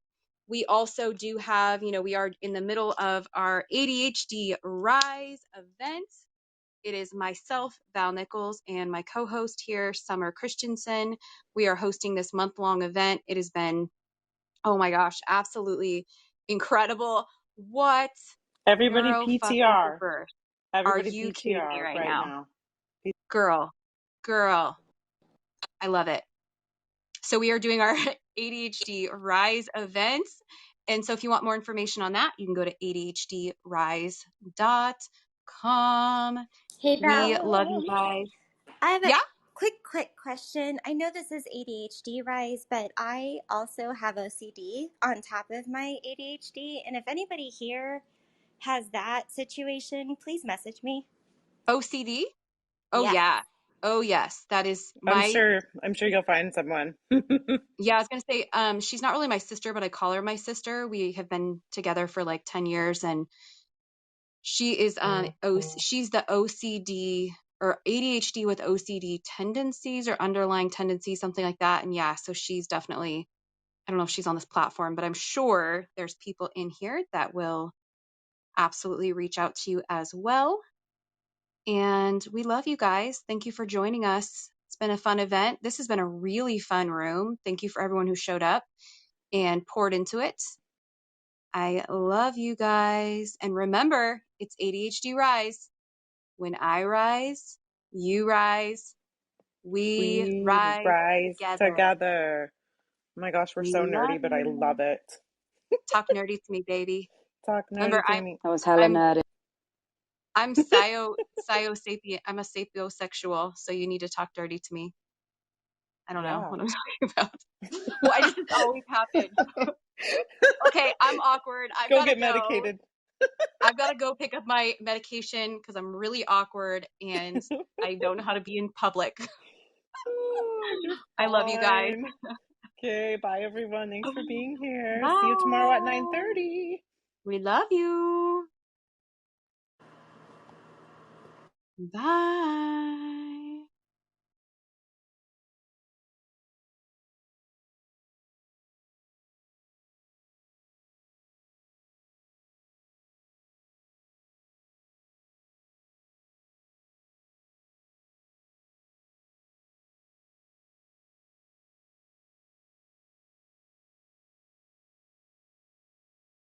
We also do have, we are in the middle of our ADHD RISE event. It is myself, Val Nichols, and my co-host here, Summer Christiansen. We are hosting this month-long event. It has been, oh my gosh, absolutely incredible. What Everybody neuro fucking PTR. super are Everybody you kidding me PTR right right now? now. Girl, I love it. So we are doing our ADHD RISE events. And so if you want more information on that, you can go to ADHDRISE.com. Hey, We Val, love you guys. I have a Yeah. quick question. I know this is ADHD Rise, but I also have OCD on top of my ADHD. And if anybody here has that situation, please message me. OCD. Oh, Yeah. yeah. Oh, yes. That is I'm my, sure you'll find someone. yeah, I was going to say, she's not really my sister, but I call her my sister. We have been together for like 10 years and she is, she's the OCD or ADHD with OCD tendencies or underlying tendencies, something like that. And yeah, so she's definitely, I don't know if she's on this platform, but I'm sure there's people in here that will absolutely reach out to you as well. And we love you guys. Thank you for joining us. It's been a fun event. This has been a really fun room. Thank you for everyone who showed up and poured into it. I love you guys. And remember, it's ADHD Rise. When I rise, you rise, we We rise rise together. together. Oh my gosh, we're We so love nerdy, but I love you. it. Talk nerdy to me, baby. Talk Remember, nerdy to me. That was hella I'm nerdy. I'm sapien. I'm a sapiosexual, so you need to talk dirty to me. I don't know Yeah. what I'm talking about. Well, I just it's always happened. Okay, I'm awkward. I've Go got to get go. medicated. I've got to go pick up my medication because I'm really awkward and I don't know how to be in public. You're I love you guys. fine. Okay, bye everyone. Thanks for being here. See you tomorrow at Bye. 9:30. We love you. Bye.